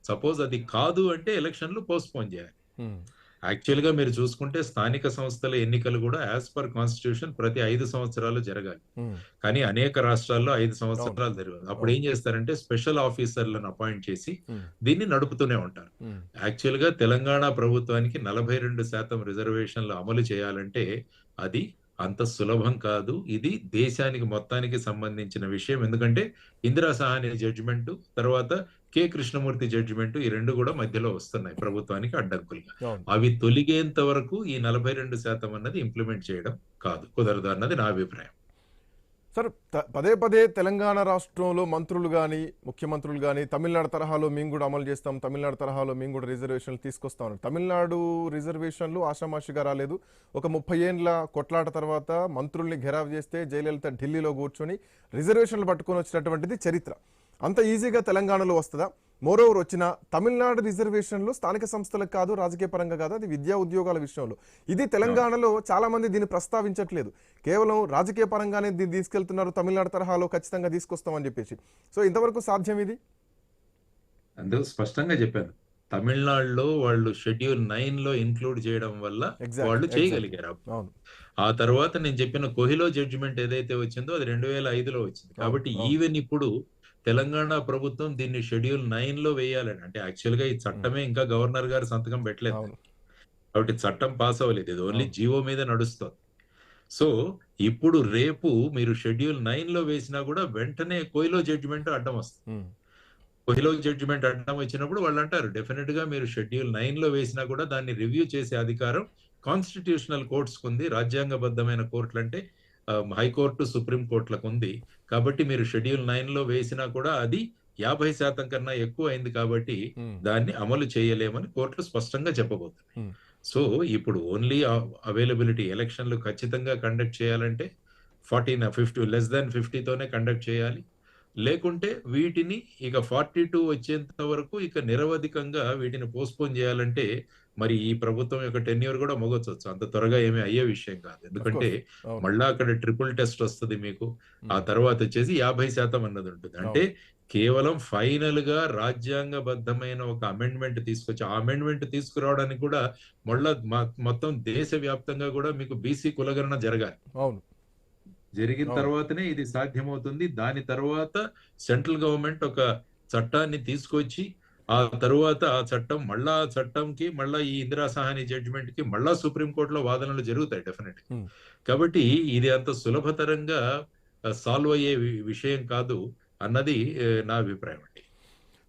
సపోజ్ అది కాదు అంటే ఎలక్షన్లు పోస్ట్పోన్ చేయాలి. యాక్చువల్ గా మీరు చూసుకుంటే స్థానిక సంస్థల ఎన్నికలు కూడా యాజ్ పర్ కాన్స్టిట్యూషన్ ప్రతి 5 సంవత్సరాలు జరగాలి. కానీ అనేక రాష్ట్రాల్లో 5 సంవత్సరాలు జరగదు. అప్పుడు ఏం చేస్తారంటే స్పెషల్ ఆఫీసర్లను అపాయింట్ చేసి దీన్ని నడుపుతూనే ఉంటారు. యాక్చువల్ గా తెలంగాణ ప్రభుత్వానికి 42% రిజర్వేషన్లు అమలు చేయాలంటే అది అంత సులభం కాదు. ఇది దేశానికి మొత్తానికి సంబంధించిన విషయం. ఎందుకంటే ఇందిరా సహాని జడ్జిమెంట్ తర్వాత కె కృష్ణమూర్తి జడ్జిమెంట్ ఈ రెండు కూడా మధ్యలో వస్తున్నాయి ప్రభుత్వానికి అడ్డంకులుగా. అవి తొలిగేంత వరకు ఈ 42% అన్నది ఇంప్లిమెంట్ చేయడం కుదరదు అన్నది నా అభిప్రాయం. సార్, పదే తెలంగాణ రాష్ట్రంలో మంత్రులు కానీ ముఖ్యమంత్రులు కానీ తమిళనాడు తరహాలో మేము కూడా అమలు చేస్తాం, తమిళనాడు తరహాలో మేము కూడా రిజర్వేషన్లు తీసుకొస్తాం. తమిళనాడు రిజర్వేషన్లు ఆషామాషిగా రాలేదు. ఒక 30 ఏండ్ల కొట్లాట తర్వాత మంత్రుల్ని ఘెరావ్ చేస్తే జయలలిత ఢిల్లీలో కూర్చొని రిజర్వేషన్లు పట్టుకొని వచ్చినటువంటిది చరిత్ర. అంత ఈజీగా తెలంగాణలో వస్తుందా? మోరోవర్ వచ్చిన తమిళనాడు రిజర్వేషన్లు స్థానిక సంస్థలకు కాదు, రాజకీయ పరంగా కాదు, అది విద్యా ఉద్యోగాల విషయంలో. ఇది తెలంగాణలో చాలా మంది దీన్ని ప్రస్తావించట్లేదు. కేవలం రాజకీయ పరంగానే దీన్ని తీసుకెళ్తున్నారు, తమిళనాడు తరహాలో ఖచ్చితంగా తీసుకొస్తామని చెప్పేసి. సో ఇంతవరకు సాధ్యం ఇది? అందుకు స్పష్టంగా చెప్పాను, తమిళనాడులో వాళ్ళు షెడ్యూల్ 9 లో ఇంక్లూడ్ చేయడం వల్ల వాళ్ళు చేయగలిగారు. ఆ తర్వాత నేను చెప్పిన కోహిలో జడ్జిమెంట్ ఏదైతే వచ్చిందో అది 2005లో వచ్చింది. కాబట్టి ఈవెన్ ఇప్పుడు తెలంగాణ ప్రభుత్వం దీన్ని షెడ్యూల్ 9 లో వేయాలని, అంటే యాక్చువల్ గా ఈ చట్టమే ఇంకా గవర్నర్ గారు సంతకం పెట్టలేదు కాబట్టి చట్టం పాస్ అవ్వలేదు, ఇది ఓన్లీ జీవో మీద నడుస్తుంది. సో ఇప్పుడు రేపు మీరు షెడ్యూల్ 9 లో వేసినా కూడా వెంటనే కోహిలో జడ్జిమెంట్ అడ్డం వస్తుంది. కోహిలో జడ్జిమెంట్ అడ్డం వచ్చినప్పుడు వాళ్ళు అంటారు డెఫినెట్ గా మీరు షెడ్యూల్ 9 లో వేసినా కూడా దాన్ని రివ్యూ చేసే అధికారం కాన్స్టిట్యూషనల్ కోర్ట్స్ ఉంది, రాజ్యాంగబద్ధమైన కోర్టులు అంటే హైకోర్టు సుప్రీం కోర్టులకు ఉంది. కాబట్టి మీరు షెడ్యూల్ 9 లో వేసినా కూడా అది 50% కన్నా ఎక్కువ అయింది కాబట్టి దాన్ని అమలు చేయలేమని కోర్టులు స్పష్టంగా చెప్పబోతున్నాయి. సో ఇప్పుడు ఓన్లీ అవైలబిలిటీ ఎలక్షన్లు ఖచ్చితంగా కండక్ట్ చేయాలంటే 50 లెస్ దాన్ 50తోనే కండక్ట్ చేయాలి. లేకుంటే వీటిని ఇక 42 వచ్చేంత వరకు ఇక నిరవధికంగా వీటిని పోస్ట్పోన్ చేయాలంటే మరి ఈ ప్రభుత్వం యొక్క టెన్యూర్ కూడా మొగొచ్చు. అంత త్వరగా ఏమీ అయ్యే విషయం కాదు. ఎందుకంటే మళ్ళా అక్కడ ట్రిపుల్ టెస్ట్ వస్తుంది మీకు. ఆ తర్వాత వచ్చేసి 50% అన్నది ఉంటుంది. అంటే కేవలం ఫైనల్ గా రాజ్యాంగబద్ధమైన ఒక అమెండ్మెంట్ తీసుకొచ్చి, ఆ అమెండ్మెంట్ తీసుకురావడానికి కూడా మళ్ళా మొత్తం దేశవ్యాప్తంగా కూడా మీకు బీసీ కులగణన జరగాలి. జరిగిన తర్వాతనే ఇది సాధ్యమవుతుంది. దాని తర్వాత సెంట్రల్ గవర్నమెంట్ ఒక చట్టాన్ని తీసుకొచ్చి ఆ తరువాత ఆ చట్టం మళ్ళా చట్టంకి మళ్ళా ఈ ఇందిరా సహాని జడ్జిమెంట్ కి మళ్ళా సుప్రీంకోర్టులో వాదనలు జరుగుతాయి డెఫినెట్. కాబట్టి ఇది అంత సులభతరంగా సాల్వ్ అయ్యే విషయం కాదు అన్నది నా అభిప్రాయం అండి.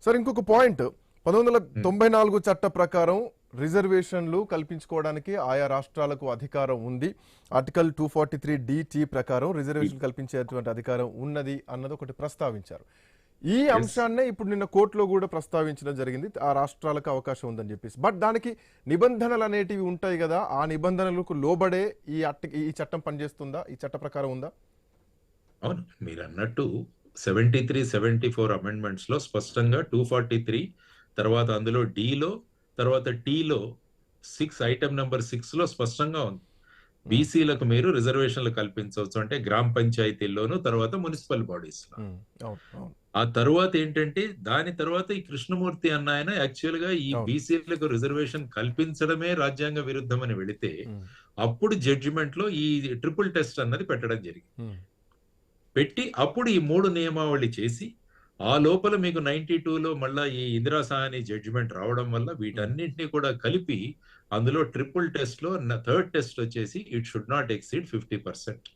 సార్ ఇంకొక పాయింట్, 1994 చట్ట ప్రకారం రిజర్వేషన్లు కల్పించుకోవడానికి ఆయా రాష్ట్రాలకు అధికారం ఉంది. ఆర్టికల్ 243D ప్రకారం రిజర్వేషన్ కల్పించేటువంటి అధికారం ఉన్నది అన్నది ఒకటి ప్రస్తావించారు. ఈ అంశాన్నే ఇప్పుడు నిన్న కోర్టులో కూడా ప్రస్తావించడం జరిగింది, ఆ రాష్ట్రాలకు అవకాశం ఉందని చెప్పేసి. బట్ దానికి నిబంధనలు అనేటివి ఉంటాయి కదా, ఆ నిబంధనలకు లోబడే ఈ చట్టం పనిచేస్తుందా, ఈ చట్ట ప్రకారం ఉందా? అవును, మీరు అన్నట్టు 73, 74 అమెండ్మెంట్స్ లో స్పష్టంగా 243 తర్వాత అందులో డిలో తర్వాత టీలో 6 ఐటమ్ నెంబర్ 6 లో స్పష్టంగా ఉంది బీసీలకు మీరు రిజర్వేషన్లు కల్పించవచ్చు, అంటే గ్రామ పంచాయతీల్లోను తర్వాత మున్సిపల్ బాడీస్ లో. ఆ తర్వాత ఏంటంటే దాని తర్వాత ఈ కృష్ణమూర్తి అన్న ఆయన యాక్చువల్ గా ఈ బీసీలకు రిజర్వేషన్ కల్పించడమే రాజ్యాంగ విరుద్ధం అని వెళితే అప్పుడు జడ్జిమెంట్ లో ఈ ట్రిపుల్ టెస్ట్ అన్నది పెట్టడం జరిగింది. పెట్టి అప్పుడు ఈ 3 నియమావళి చేసి ఆ లోపల మీకు 92లో మళ్ళా ఈ ఇందిరా సహాని జడ్జిమెంట్ రావడం వల్ల వీటన్నింటినీ కూడా కలిపి అందులో ట్రిపుల్ టెస్ట్ లో థర్డ్ టెస్ట్ వచ్చేసి ఇట్ షుడ్ నాట్ ఎక్సీడ్ 50%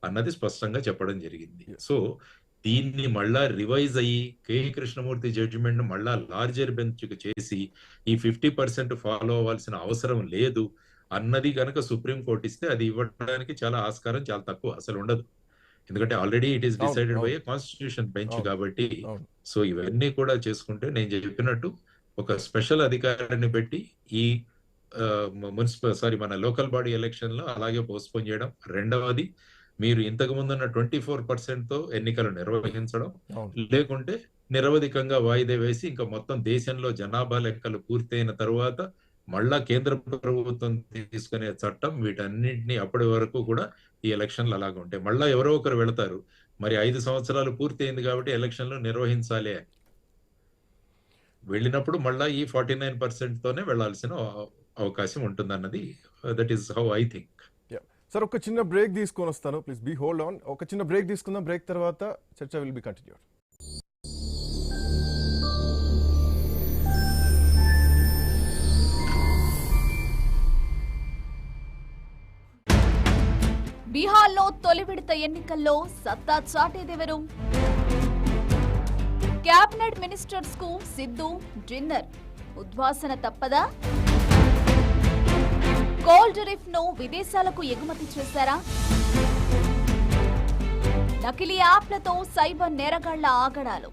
అన్నది స్పష్టంగా చెప్పడం జరిగింది. సో దీన్ని మళ్ళా రివైజ్ అయ్యి కృష్ణమూర్తి జడ్జిమెంట్ మళ్ళా లార్జర్ బెంచ్ చేసి ఈ 50% ఫాలో అవ్వాల్సిన అవసరం లేదు అన్నది కనుక సుప్రీంకోర్టు ఇస్తే అది ఇవ్వడానికి చాలా ఆస్కారం చాలా తక్కువ, అసలు ఉండదు. ఎందుకంటే already it is decided by constitution bench కాబట్టి. సో ఇవన్నీ కూడా చేసుకుంటే నేను చెప్పినట్టు ఒక స్పెషల్ అధికారాన్ని పెట్టి ఈ మన లోకల్ బాడీ ఎలక్షన్ లో అలాగే పోస్ట్పోన్ చేయడం. రెండవది మీరు ఇంతకు ముందున్న 24% తో ఎన్నికలు నిర్వహించడం, లేకుంటే నిరవధికంగా వాయిదా వేసి ఇంకా మొత్తం దేశంలో జనాభా లెక్కలు పూర్తయిన తర్వాత మళ్ళా కేంద్ర ప్రభుత్వం తీసుకునే చట్టం, వీటన్నింటినీ అప్పటి వరకు కూడా ఈ ఎలక్షన్లు అలాగే ఉంటాయి. మళ్ళా ఎవరో ఒకరు వెళతారు, మరి 5 సంవత్సరాలు పూర్తి అయింది కాబట్టి ఎలక్షన్లు నిర్వహించాలి అని వెళ్ళినప్పుడు మళ్ళా ఈ 49% తోనే వెళ్లాల్సిన అవకాశం ఉంటుందన్నది that is how I think. Sir ఒక చిన్న బ్రేక్ తీసుకొని వస్తాను, ప్లీజ్ బీ హోల్డ్ ఆన్. ఒక చిన్న బ్రేక్ తీసుకుందాం, బ్రేక్ తర్వాత చర్చ విల్ బి కంటిన్యూడ్. బీహార్లో తొలి విడత ఎన్నికల్లో సత్తా చాటేదెవరు? క్యాబినెట్ మినిస్టర్స్ కు సిద్ధు డిన్నర్, ఉద్వాసన తప్పదా? గోల్డ్ రీఫ్ ను విదేశాలకు ఎగుమతి చేశారా? నకిలీ యాప్లతో సైబర్ నేరగాళ్ల ఆగడాలు.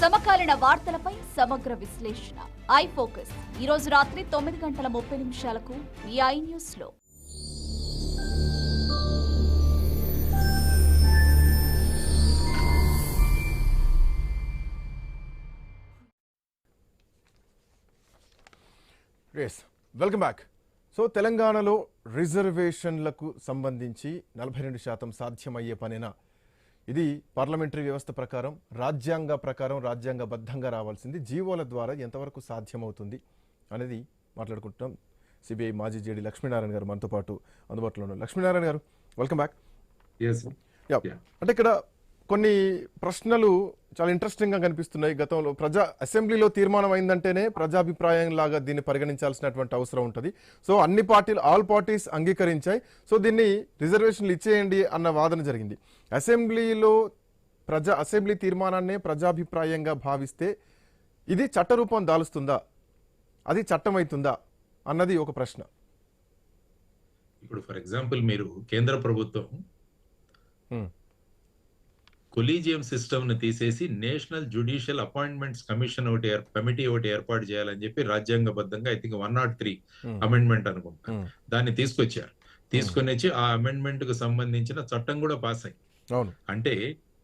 సమకాలీన వార్తలపై సమగ్ర విశ్లేషణ. ఐ ఫోకస్ ఈ రోజు రాత్రి 9:30 ఈ ఐ న్యూస్ లో. Welcome back. సో తెలంగాణలో రిజర్వేషన్లకు సంబంధించి 42% సాధ్యమయ్యే పనేనా? ఇది పార్లమెంటరీ వ్యవస్థ ప్రకారం రాజ్యాంగబద్ధంగా రావాల్సింది. జీవోల ద్వారా ఎంతవరకు సాధ్యమవుతుంది అనేది మాట్లాడుకుంటున్నాం. సిబిఐ మాజీ జేడీ లక్ష్మీనారాయణ గారు మనతో పాటు అందుబాటులో ఉన్నారు. లక్ష్మీనారాయణ గారు, వెల్కమ్ బ్యాక్. అంటే ఇక్కడ కొన్ని ప్రశ్నలు చాలా ఇంట్రెస్టింగ్గా కనిపిస్తున్నాయి. గతంలో అసెంబ్లీలో తీర్మానం అయిందంటేనే ప్రజాభిప్రాయం లాగా దీన్ని పరిగణించాల్సినటువంటి అవసరం ఉంటుంది. సో ఆల్ పార్టీస్ అంగీకరించాయి. సో దీన్ని రిజర్వేషన్లు ఇచ్చేయండి అన్న వాదన జరిగింది. అసెంబ్లీ తీర్మానాన్నే ప్రజాభిప్రాయంగా భావిస్తే ఇది చట్టరూపం దాలుస్తుందా, అది చట్టమవుతుందా అన్నది ఒక ప్రశ్న. ఇప్పుడు ఫర్ ఎగ్జాంపుల్ మీరు కేంద్ర ప్రభుత్వం కొలీజియం సిస్టమ్ ని తీసేసి national judicial appointments commission committee ఒకటి ఏర్పాటు చేయాలని చెప్పి రాజ్యాంగబద్ధంగా ఐ థింక్ 103 అమెండ్మెంట్ అనుకుంటా దాన్ని తీసుకొచ్చారు. తీసుకొని వచ్చి ఆ అమెండ్మెంట్ కు సంబంధించిన చట్టం కూడా పాస్ అయింది. అంటే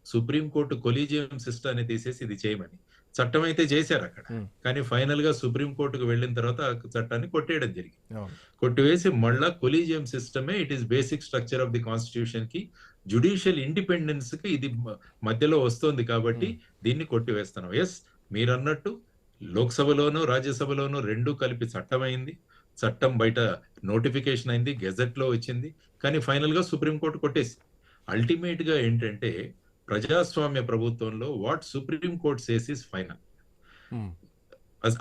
సుప్రీంకోర్టు కొలీజియం సిస్టమ్ ని తీసేసి ఇది చేయమని చట్టం అయితే చేశారు అక్కడ. కానీ ఫైనల్ గా సుప్రీంకోర్టుకు వెళ్ళిన తర్వాత ఆ చట్టాన్ని కొట్టేయడం జరిగింది. కొట్టివేసి మళ్ళా కొలీజియం సిస్టమే it is basic structure of the constitution కి, జ్యుడిషియల్ ఇండిపెండెన్స్ కి ఇది మధ్యలో వస్తుంది కాబట్టి దీన్ని కొట్టివేస్తున్నాం. ఎస్, మీరు అన్నట్టు లోక్సభలోనూ రాజ్యసభలోనూ రెండూ కలిపి చట్టమైంది. చట్టం బయట నోటిఫికేషన్ అయింది, గెజెట్ లో వచ్చింది. కానీ ఫైనల్ గా సుప్రీంకోర్టు కొట్టేసి అల్టిమేట్ గా ఏంటంటే ప్రజాస్వామ్య ప్రభుత్వంలో what supreme court says is final.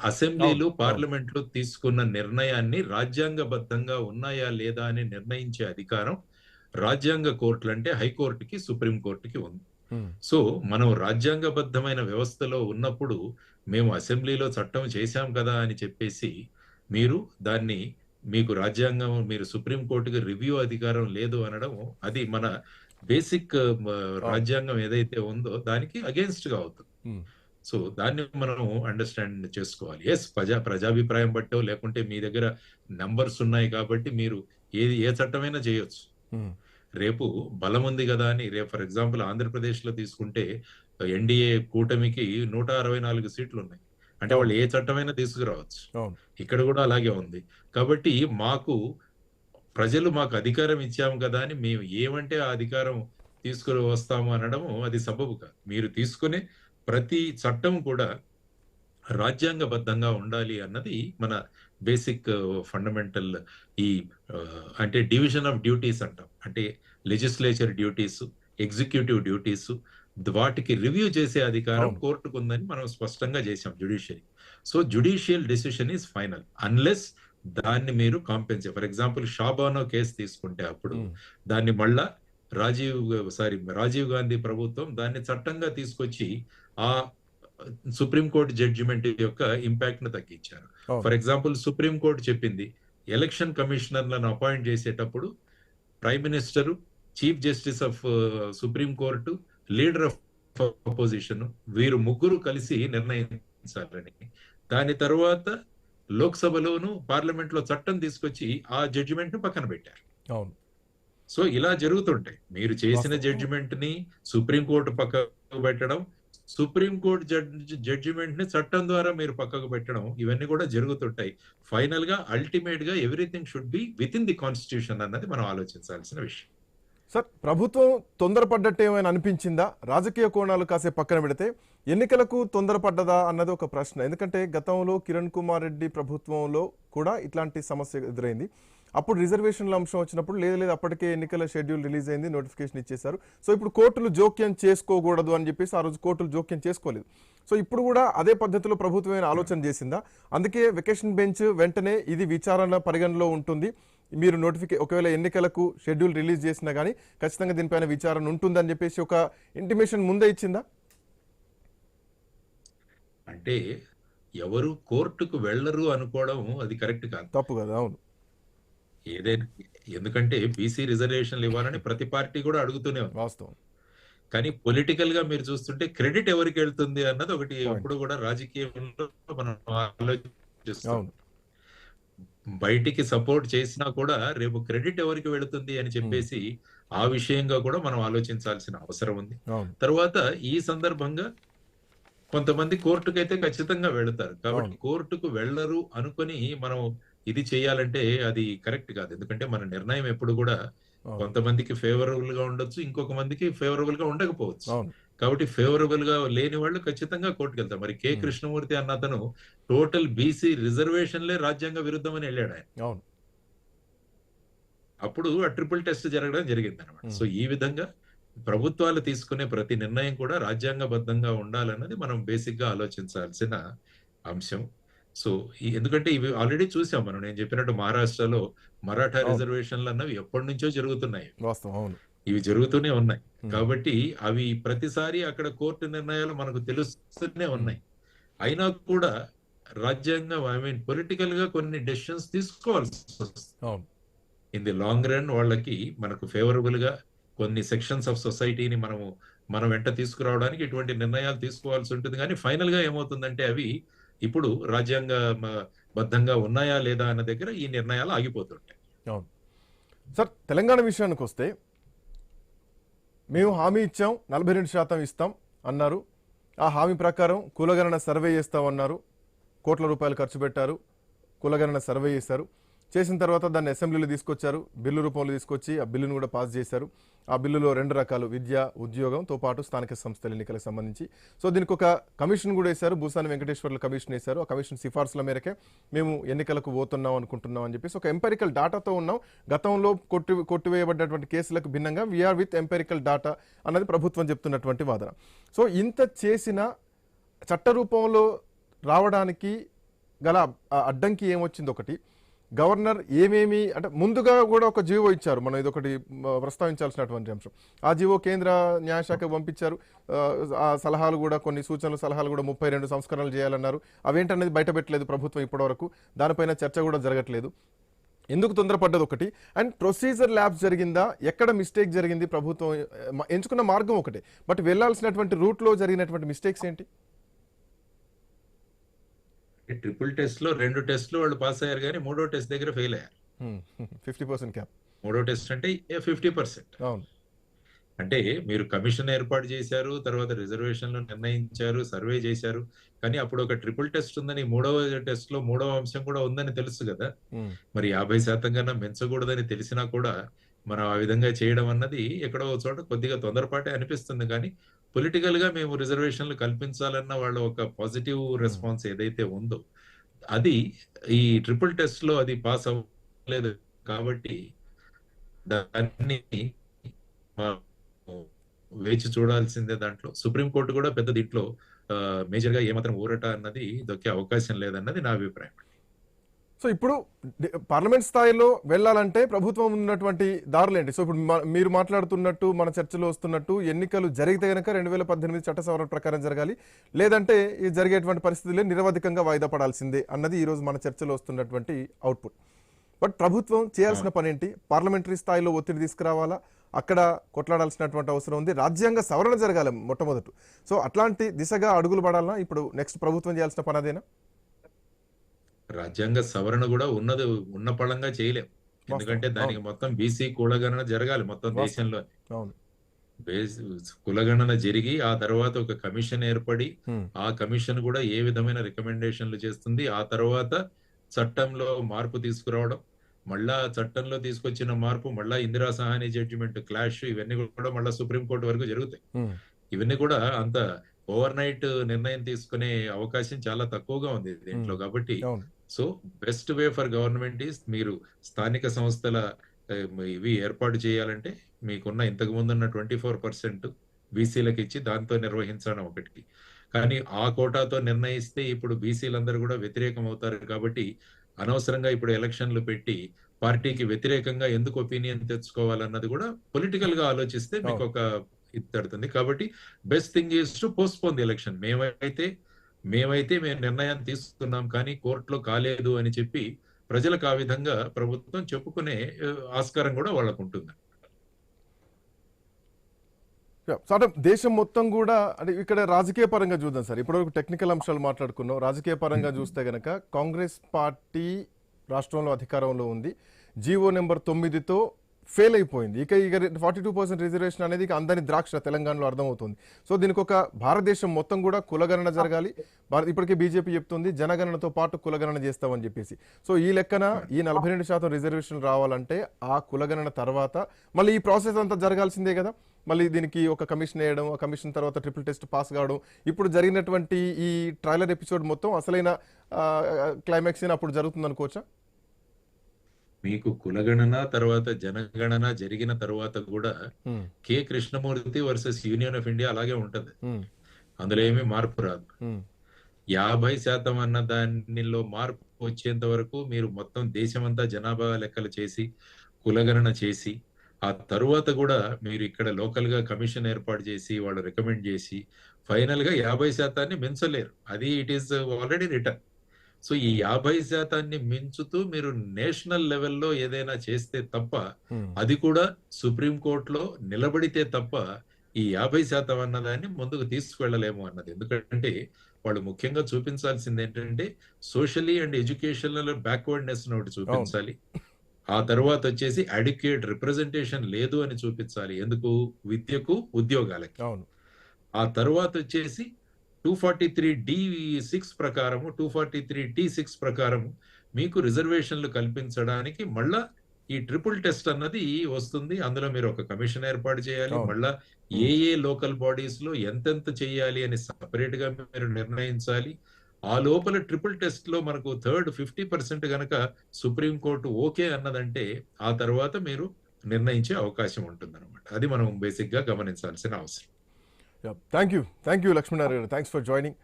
అసెంబ్లీలు పార్లమెంట్లు తీసుకున్న నిర్ణయాన్ని రాజ్యాంగబద్ధంగా ఉన్నాయా లేదా అని నిర్ణయించే అధికారం రాజ్యాంగ కోర్టులు అంటే హైకోర్టుకి, సుప్రీం కోర్టుకి ఉంది. సో మనం రాజ్యాంగబద్ధమైన వ్యవస్థలో ఉన్నప్పుడు మేము అసెంబ్లీలో చట్టం చేశాం కదా అని చెప్పేసి మీరు సుప్రీం కోర్టుకి రివ్యూ అధికారం లేదు అనడం అది మన బేసిక్ రాజ్యాంగం ఏదైతే ఉందో దానికి అగేన్స్ట్ గా అవుతుంది. సో దాన్ని మనం అండర్స్టాండ్ చేసుకోవాలి. ఎస్, ప్రజాభిప్రాయం బట్టో లేకుంటే మీ దగ్గర నంబర్స్ ఉన్నాయి కాబట్టి మీరు ఏ చట్టమైనా చేయొచ్చు. రేపు బలం ఉంది కదా అని రేపు ఫర్ ఎగ్జాంపుల్ ఆంధ్రప్రదేశ్ లో తీసుకుంటే ఎన్డీఏ కూటమికి 164 సీట్లు ఉన్నాయి. అంటే వాళ్ళు ఏ చట్టమైనా తీసుకురావచ్చు. ఇక్కడ కూడా అలాగే ఉంది. కాబట్టి ప్రజలు మాకు అధికారం ఇచ్చాము కదా అని మేము ఏమంటే ఆ అధికారం తీసుకుని వస్తాము అనడము అది సబబు కాదు. మీరు తీసుకునే ప్రతి చట్టం కూడా రాజ్యాంగబద్ధంగా ఉండాలి అన్నది మన బేసిక్ ఫండమెంటల్ అంటే డివిజన్ ఆఫ్ డ్యూటీస్ అంటాం. అంటే లెజిస్లేచర్ డ్యూటీస్, ఎగ్జిక్యూటివ్ డ్యూటీస్, వాటికి రివ్యూ చేసే అధికారం కోర్టుకు ఉందని మనం స్పష్టంగా చేసాం judiciary. So judicial decision is final unless దాన్ని మీరు compensate. For example Shah Bano case తీసుకుంటే అప్పుడు దాన్ని మళ్ళా రాజీవ్ గాంధీ ప్రభుత్వం దాన్ని చట్టంగా తీసుకొచ్చి ఆ సుప్రీంకోర్టు జడ్జిమెంట్ యొక్క ఇంపాక్ట్ ను తగ్గించారు. ఫర్ ఎగ్జాంపుల్ సుప్రీంకోర్టు చెప్పింది ఎలక్షన్ కమిషనర్లను అపాయింట్ చేసేటప్పుడు prime minister, chief justice of supreme court, leader of opposition వీరు ముగ్గురు కలిసి నిర్ణయించాలని. దాని తర్వాత లోక్సభలోను పార్లమెంట్ లో చట్టం తీసుకొచ్చి ఆ జడ్జిమెంట్ ను పక్కన పెట్టారు. సో ఇలా జరుగుతుంటాయి. మీరు చేసిన జడ్జిమెంట్ ని సుప్రీంకోర్టు పక్కకు పెట్టడం, సుప్రీంకోర్టు జడ్జిమెంట్ ని చట్టం ద్వారా మీరు పక్కకు పెట్టడం, ఇవన్నీ కూడా జరుగుతుంటాయి. ఫైనల్ గా అల్టిమేట్ గా everything should be with in the constitution అన్నది మనం ఆలోచించాల్సిన విషయం. సార్, ప్రభుత్వం తొందరపడ్డట్టు ఏమైనా అనిపించిందా? రాజకీయ కోణాలు కాసే పక్కన పెడితే ఎన్నికలకు తొందరపడ్డదా అన్నది ఒక ప్రశ్న. ఎందుకంటే గతంలో కిరణ్ కుమార్ రెడ్డి ప్రభుత్వంలో కూడా ఇట్లాంటి సమస్య ఎదురైంది. అప్పుడు రిజర్వేషన్ల అంశం వచ్చినప్పుడు లేదు అప్పటికే ఎన్నికల షెడ్యూల్ రిలీజ్ అయింది, నోటిఫికేషన్ ఇచ్చేశారు. సో ఇప్పుడు కోర్టులు జోక్యం చేసుకోకూడదు అని చెప్పేసి ఆ రోజు కోర్టులు జోక్యం చేసుకోలేదు. సో ఇప్పుడు కూడా అదే పద్ధతిలో ప్రభుత్వం ఆలోచన చేసిందా? అందుకే వెకేషన్ బెంచ్ వెంటనే ఇది విచారణ పరిగణలో ఉంటుంది, మీరు ఒకవేళ ఎన్నికలకు షెడ్యూల్ రిలీజ్ చేసినా కానీ ఖచ్చితంగా దీనిపైన విచారణ ఉంటుందని చెప్పేసి ఒక ఇంటిమేషన్ ముందే ఇచ్చిందా? అంటే ఎవరు కోర్టుకు వెళ్ళరు అనుకోవడం అది కరెక్ట్ కాదు, తప్పు కదా. అవును, ఏదైనా ఎందుకంటే బీసీ రిజర్వేషన్లు ఇవ్వాలని ప్రతి పార్టీ కూడా అడుగుతూనే ఉంది వాస్తవం. కానీ పొలిటికల్ గా మీరు చూస్తుంటే క్రెడిట్ ఎవరికి వెళ్తుంది అన్నది ఒకటి ఎప్పుడు కూడా రాజకీయంలో మనం ఆలోచిస్తాం. బయటికి సపోర్ట్ చేసినా కూడా రేపు క్రెడిట్ ఎవరికి వెళుతుంది అని చెప్పేసి ఆ విషయంగా కూడా మనం ఆలోచించాల్సిన అవసరం ఉంది. తర్వాత ఈ సందర్భంగా కొంతమంది కోర్టుకైతే ఖచ్చితంగా వెళతారు. కాబట్టి కోర్టుకు వెళ్ళరు అనుకొని మనం ఇది చేయాలంటే అది కరెక్ట్ కాదు. ఎందుకంటే మన నిర్ణయం ఎప్పుడు కూడా కొంతమందికి ఫేవరబుల్ గా ఉండొచ్చు, ఇంకొక మందికి ఫేవరబుల్ గా ఉండకపోవచ్చు. అవును. కాబట్టి ఫేవరబుల్ గా లేని వాళ్ళు ఖచ్చితంగా కోర్టుకు వెళ్తారు. మరి కె కృష్ణమూర్తి అన్న అతను టోటల్ బీసీ రిజర్వేషన్లే రాజ్యాంగ విరుద్ధమని వెళ్ళాడు ఆయన. అవును. అప్పుడు ఆ ట్రిపుల్ టెస్ట్ జరగడం జరిగింది అనమాట. సో ఈ విధంగా ప్రభుత్వాలు తీసుకునే ప్రతి నిర్ణయం కూడా రాజ్యాంగబద్ధంగా ఉండాలన్నది మనం బేసిక్ గా ఆలోచించాల్సిన అంశం. సో ఎందుకంటే ఇవి ఆల్రెడీ చూసాం మనం. నేను చెప్పినట్టు మహారాష్ట్రలో మరాఠా అవును. రిజర్వేషన్లు అన్నవి ఎప్పటి నుంచో జరుగుతున్నాయి. వాస్తవం. అవును. ఇవి జరుగుతూనే ఉన్నాయి. కాబట్టి అవి ప్రతిసారి అక్కడ కోర్టు నిర్ణయాలు మనకు తెలుస్తూనే ఉన్నాయి. అయినా కూడా రాజ్యాంగం పొలిటికల్ గా కొన్ని డెసిషన్స్ తీసుకోవాల్సి వస్తుంది. అవును. ఇన్ ది లాంగ్ రన్ వాళ్ళకి మనకు ఫేవరబుల్ గా కొన్ని సెక్షన్స్ ఆఫ్ సొసైటీని మన వెంట తీసుకురావడానికి ఇటువంటి నిర్ణయాలు తీసుకోవాల్సి ఉంటుంది. కానీ ఫైనల్ గా ఏమవుతుందంటే అవి ఇప్పుడు రాజ్యాంగ బద్ధంగా ఉన్నాయా లేదా అన్న దగ్గర ఈ నిర్ణయాలు ఆగిపోతుంటాయి. అవును. సార్, తెలంగాణ విషయానికి వస్తే మేము హామీ ఇచ్చాం, 42% ఇస్తాం అన్నారు. ఆ హామీ ప్రకారం కులగణన సర్వే చేస్తామన్నారు. కోట్ల రూపాయలు ఖర్చు పెట్టారు, కులగణన సర్వే చేశారు. చేసిన తర్వాత దాన్ని అసెంబ్లీలో తీసుకొచ్చారు, బిల్లు రూపంలో తీసుకొచ్చి ఆ బిల్లును కూడా పాస్ చేశారు. ఆ బిల్లులో 2 రకాలు, విద్య, ఉద్యోగంతో పాటు స్థానిక సంస్థల ఎన్నికలకు సంబంధించి. సో దీనికి ఒక కమిషన్ కూడా వేశారు, భూసాని వెంకటేశ్వర్లు కమిషన్ వేశారు. ఆ కమిషన్ సిఫార్సుల మేరకే మేము ఎన్నికలకు పోతున్నాం అనుకుంటున్నాం అని చెప్పేసి ఒక ఎంపెరికల్ డాటాతో ఉన్నాం. గతంలో కొట్టివేయబడ్డటువంటి కేసులకు భిన్నంగా వీఆర్ విత్ ఎంపెరికల్ డాటా అన్నది ప్రభుత్వం చెప్తున్నటువంటి వాదన. సో ఇంత చేసిన చట్ట రూపంలో రావడానికి గల అడ్డంకి ఏమొచ్చింది? ఒకటి, గవర్నర్ ఏమేమి అంటే ముందుగా కూడా ఒక జీవో ఇచ్చారు, మనం ఇదొకటి ప్రస్తావించాల్సినటువంటి అంశం. ఆ జీవో కేంద్ర న్యాయశాఖకు పంపించారు. ఆ సలహాలు కూడా, కొన్ని సూచనలు సలహాలు కూడా 32 సంస్కరణలు చేయాలన్నారు. అవేంటనేది బయట పెట్టలేదు ప్రభుత్వం ఇప్పటివరకు. దానిపైన చర్చ కూడా జరగట్లేదు. ఎందుకు తొందరపడ్డది ఒకటి. అండ్ ప్రొసీజర్ ల్యాబ్స్ జరిగిందా, ఎక్కడ మిస్టేక్ జరిగింది? ప్రభుత్వం ఎంచుకున్న మార్గం ఒకటే, బట్ వెళ్ళాల్సినటువంటి రూట్లో జరిగినటువంటి మిస్టేక్స్ ఏంటి? ట్రిపుల్ టెస్ట్ లో 2 టెస్ట్లు వాళ్ళు పాస్ అయ్యారు, కానీ 3వ టెస్ట్ దగ్గర ఫెయిల్ అయ్యారు. 50% క్యాప్. 3వ టెస్ట్ అంటే 50%. అవును. అంటే మీరు కమిషన్ ఏర్పాటు చేశారు, తర్వాత రిజర్వేషన్లు నిర్ణయించారు, సర్వే చేశారు, కానీ అప్పుడు ఒక ట్రిపుల్ టెస్ట్ ఉందని, 3వ టెస్ట్ లో 3వ అంశం కూడా ఉందని తెలుసు కదా. మరి 50% కన్నా పెంచకూడదని తెలిసినా కూడా మనం ఆ విధంగా చేయడం అన్నది ఎక్కడో చోట కొద్దిగా తొందరపాటే అనిపిస్తుంది. కానీ పొలిటికల్ గా మేము రిజర్వేషన్లు కల్పించాలన్న వాళ్ళ ఒక పాజిటివ్ రెస్పాన్స్ ఏదైతే ఉందో అది ఈ ట్రిపుల్ టెస్ట్ లో అది పాస్ అవ్వలేదు. కాబట్టి దాన్ని వేచి చూడాల్సిందే. దాంట్లో సుప్రీంకోర్టు కూడా పెద్ద దీంట్లో మేజర్ గా ఏమాత్రం ఊరట అన్నది దొక్కే అవకాశం లేదన్నది నా అభిప్రాయం. సో ఇప్పుడు పార్లమెంట్ స్థాయిలో వెళ్ళాలంటే ప్రభుత్వం ఉన్నటువంటి దారులేంటి? సో ఇప్పుడు మీరు మాట్లాడుతున్నట్టు, మన చర్చలో వస్తున్నట్టు, ఎన్నికలు జరిగితే కనుక 2018 చట్ట సవరణ ప్రకారం జరగాలి, లేదంటే ఈ జరిగేటువంటి పరిస్థితులే నిరవధికంగా వాయిదా పడాల్సిందే అన్నది ఈరోజు మన చర్చలో వస్తున్నటువంటి అవుట్పుట్. బట్ ప్రభుత్వం చేయాల్సిన పని ఏంటి? పార్లమెంటరీ స్థాయిలో ఒత్తిడి తీసుకురావాలా? అక్కడ కొట్లాడాల్సినటువంటి అవసరం ఉంది. రాజ్యాంగ సవరణ జరగాలి మొట్టమొదటి. సో అట్లాంటి దిశగా అడుగులు పడాలన్నా ఇప్పుడు నెక్స్ట్ ప్రభుత్వం చేయాల్సిన పని అదేనా? రాజ్యాంగ సవరణ కూడా ఉన్న పళంగా చేయలేం. ఎందుకంటే దానికి మొత్తం బీసీ కులగణన జరగాలి మొత్తం దేశంలో. కులగణన జరిగి ఆ తర్వాత ఒక కమిషన్ ఏర్పడి, ఆ కమిషన్ కూడా ఏ విధమైన రికమెండేషన్లు చేస్తుంది, ఆ తర్వాత చట్టంలో మార్పు తీసుకురావడం, మళ్ళా చట్టంలో తీసుకొచ్చిన మార్పు మళ్ళా ఇందిరా సహాని జడ్జిమెంట్ క్లాష్, ఇవన్నీ కూడా మళ్ళా సుప్రీంకోర్టు వరకు జరుగుతాయి. ఇవన్నీ కూడా అంత ఓవర్ నైట్ నిర్ణయం తీసుకునే అవకాశం చాలా తక్కువగా ఉంది దీంట్లో. కాబట్టి so best way for government is, మీరు స్థానిక సంస్థల ఇవి ఏర్పాటు చేయాలంటే మీకున్న ఇంతకు ముందు ఉన్న 24% బీసీలకు ఇచ్చి దాంతో నిర్వహించడం ఒకటి. కానీ ఆ కోటాతో నిర్ణయిస్తే ఇప్పుడు బీసీలందరూ కూడా వ్యతిరేకం అవుతారు. కాబట్టి అనవసరంగా ఇప్పుడు ఎలక్షన్లు పెట్టి పార్టీకి వ్యతిరేకంగా ఎందుకు ఒపీనియన్ తెచ్చుకోవాలన్నది కూడా పొలిటికల్ గా ఆలోచిస్తే మీకు ఒక ఇది తడుతుంది. కాబట్టి best thing is to postpone the election. మేమైతే మేము నిర్ణయం తీసుకున్నాం, కానీ కోర్టులో కాలేదు అని చెప్పి ప్రజలకు ఆ విధంగా ప్రభుత్వం చెప్పుకునే ఆస్కారం కూడా వాళ్ళకు ఉంటుంది. అంటే దేశం మొత్తం కూడా, అంటే ఇక్కడ రాజకీయ పరంగా చూద్దాం సార్. ఇప్పటివరకు టెక్నికల్ అంశాలు మాట్లాడుకున్నాం. రాజకీయ పరంగా చూస్తే గనక కాంగ్రెస్ పార్టీ రాష్ట్రంలో అధికారంలో ఉంది. జీవో నెంబర్ 9తో ఫెయిల్ అయిపోయింది. ఇక 42% రిజర్వేషన్ అనేది ఇక అందరి ద్రాక్ష తెలంగాణలో అర్థమవుతుంది. సో దీనికి ఒక భారతదేశం మొత్తం కూడా కులగణన జరగాలి. ఇప్పటికే బీజేపీ చెప్తుంది జనగణనతో పాటు కులగణన చేస్తామని చెప్పేసి. సో ఈ లెక్కన ఈ 42% రిజర్వేషన్ రావాలంటే ఆ కులగణన తర్వాత మళ్ళీ ఈ ప్రాసెస్ అంతా జరగాల్సిందే కదా. మళ్ళీ దీనికి ఒక కమిషన్ వేయడం, ఆ కమిషన్ తర్వాత ట్రిపుల్ టెస్ట్ పాస్ కావడం, ఇప్పుడు జరిగినటువంటి ఈ ట్రైలర్ ఎపిసోడ్ మొత్తం అసలైన క్లైమాక్స్ అప్పుడు జరుగుతుంది అనుకోవచ్చా? మీకు కులగణన తర్వాత జనగణన జరిగిన తర్వాత కూడా um, K Krishnamurthy versus union of India అలాగే ఉంటది. ఉమ్, అందులో ఏమీ మార్పు రాదు. ఉమ్, 50% అన్న దానిలో మార్పు వచ్చేంత వరకు మీరు మొత్తం దేశమంతా జనాభా లెక్కలు చేసి కులగణన చేసి ఆ తరువాత కూడా మీరు ఇక్కడ లోకల్ గా కమిషన్ ఏర్పాటు చేసి వాళ్ళు రికమెండ్ చేసి ఫైనల్ గా 50% మించలేరు. అది it is already return. So ఈ 50% మించుతూ మీరు నేషనల్ లెవెల్లో ఏదైనా చేస్తే తప్ప, ఉమ్. అది కూడా సుప్రీం కోర్టులో నిలబడితే తప్ప ఈ 50% అన్నదాన్ని ముందుకు తీసుకువెళ్ళలేము అన్నది. ఎందుకంటే వాళ్ళు ముఖ్యంగా చూపించాల్సింది ఏంటంటే సోషలీ అండ్ ఎడ్యుకేషనల్ బ్యాక్వర్డ్నెస్ ఒకటి చూపించాలి. ఆ తర్వాత వచ్చేసి అడిక్వేట్ రిప్రజెంటేషన్ లేదు అని చూపించాలి. ఎందుకు? విద్యకు, ఉద్యోగాలకి. అవును. ఆ తర్వాత వచ్చేసి 243D6 ప్రకారము 243T6 ప్రకారము మీకు రిజర్వేషన్లు కల్పించడానికి మళ్ళా ఈ ట్రిపుల్ టెస్ట్ అన్నది వస్తుంది. అందులో మీరు ఒక కమిషన్ ఏర్పాటు చేయాలి. అవును. మళ్ళా ఏ ఏ లోకల్ బాడీస్ లో ఎంతెంత చేయాలి అని సపరేట్ గా మీరు నిర్ణయించాలి. ఆ లోపల ట్రిపుల్ టెస్ట్ లో మనకు 50% గనక సుప్రీం కోర్టు ఓకే అన్నదంటే ఆ తర్వాత మీరు నిర్ణయించే అవకాశం ఉంటుంది అనమాట. అది మనం బేసిక్ గా గమనించాల్సిన అవసరం. థ్యాంక్ యూ లక్ష్మీనారాయణ గారు. Thanks for joining.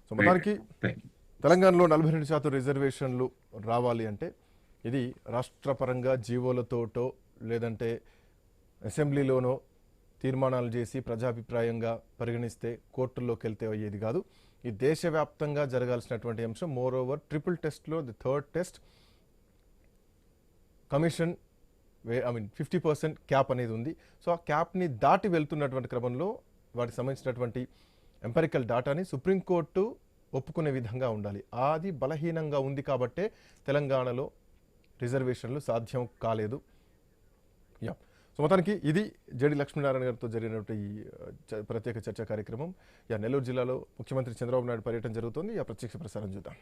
సో మొత్తానికి థ్యాంక్ యూ. తెలంగాణలో 42% రిజర్వేషన్లు రావాలి అంటే ఇది రాష్ట్రపరంగా జీవోలతోటో లేదంటే అసెంబ్లీలోనో తీర్మానాలు చేసి ప్రజాభిప్రాయంగా పరిగణిస్తే కోర్టుల్లోకి వెళ్తే అయ్యేది కాదు. ఈ దేశవ్యాప్తంగా జరగాల్సినటువంటి అంశం. మోర్ ఓవర్ ట్రిపుల్ టెస్ట్లో the third test commission 50% cap అనేది ఉంది. సో ఆ క్యాప్ని దాటి వెళ్తున్నటువంటి క్రమంలో వాటికి సంబంధించినటువంటి ఎంపెరికల్ డాటాని సుప్రీంకోర్టు ఒప్పుకునే విధంగా ఉండాలి. అది బలహీనంగా ఉంది కాబట్టే తెలంగాణలో రిజర్వేషన్లు సాధ్యం కాలేదు. సో మొత్తానికి ఇది జడి లక్ష్మీనారాయణ గారితో జరిగినటువంటి ప్రత్యేక చర్చా కార్యక్రమం. నెల్లూరు జిల్లాలో ముఖ్యమంత్రి చంద్రబాబు నాయుడు పర్యటన జరుగుతుంది. ప్రత్యక్ష ప్రసారం చూద్దాం.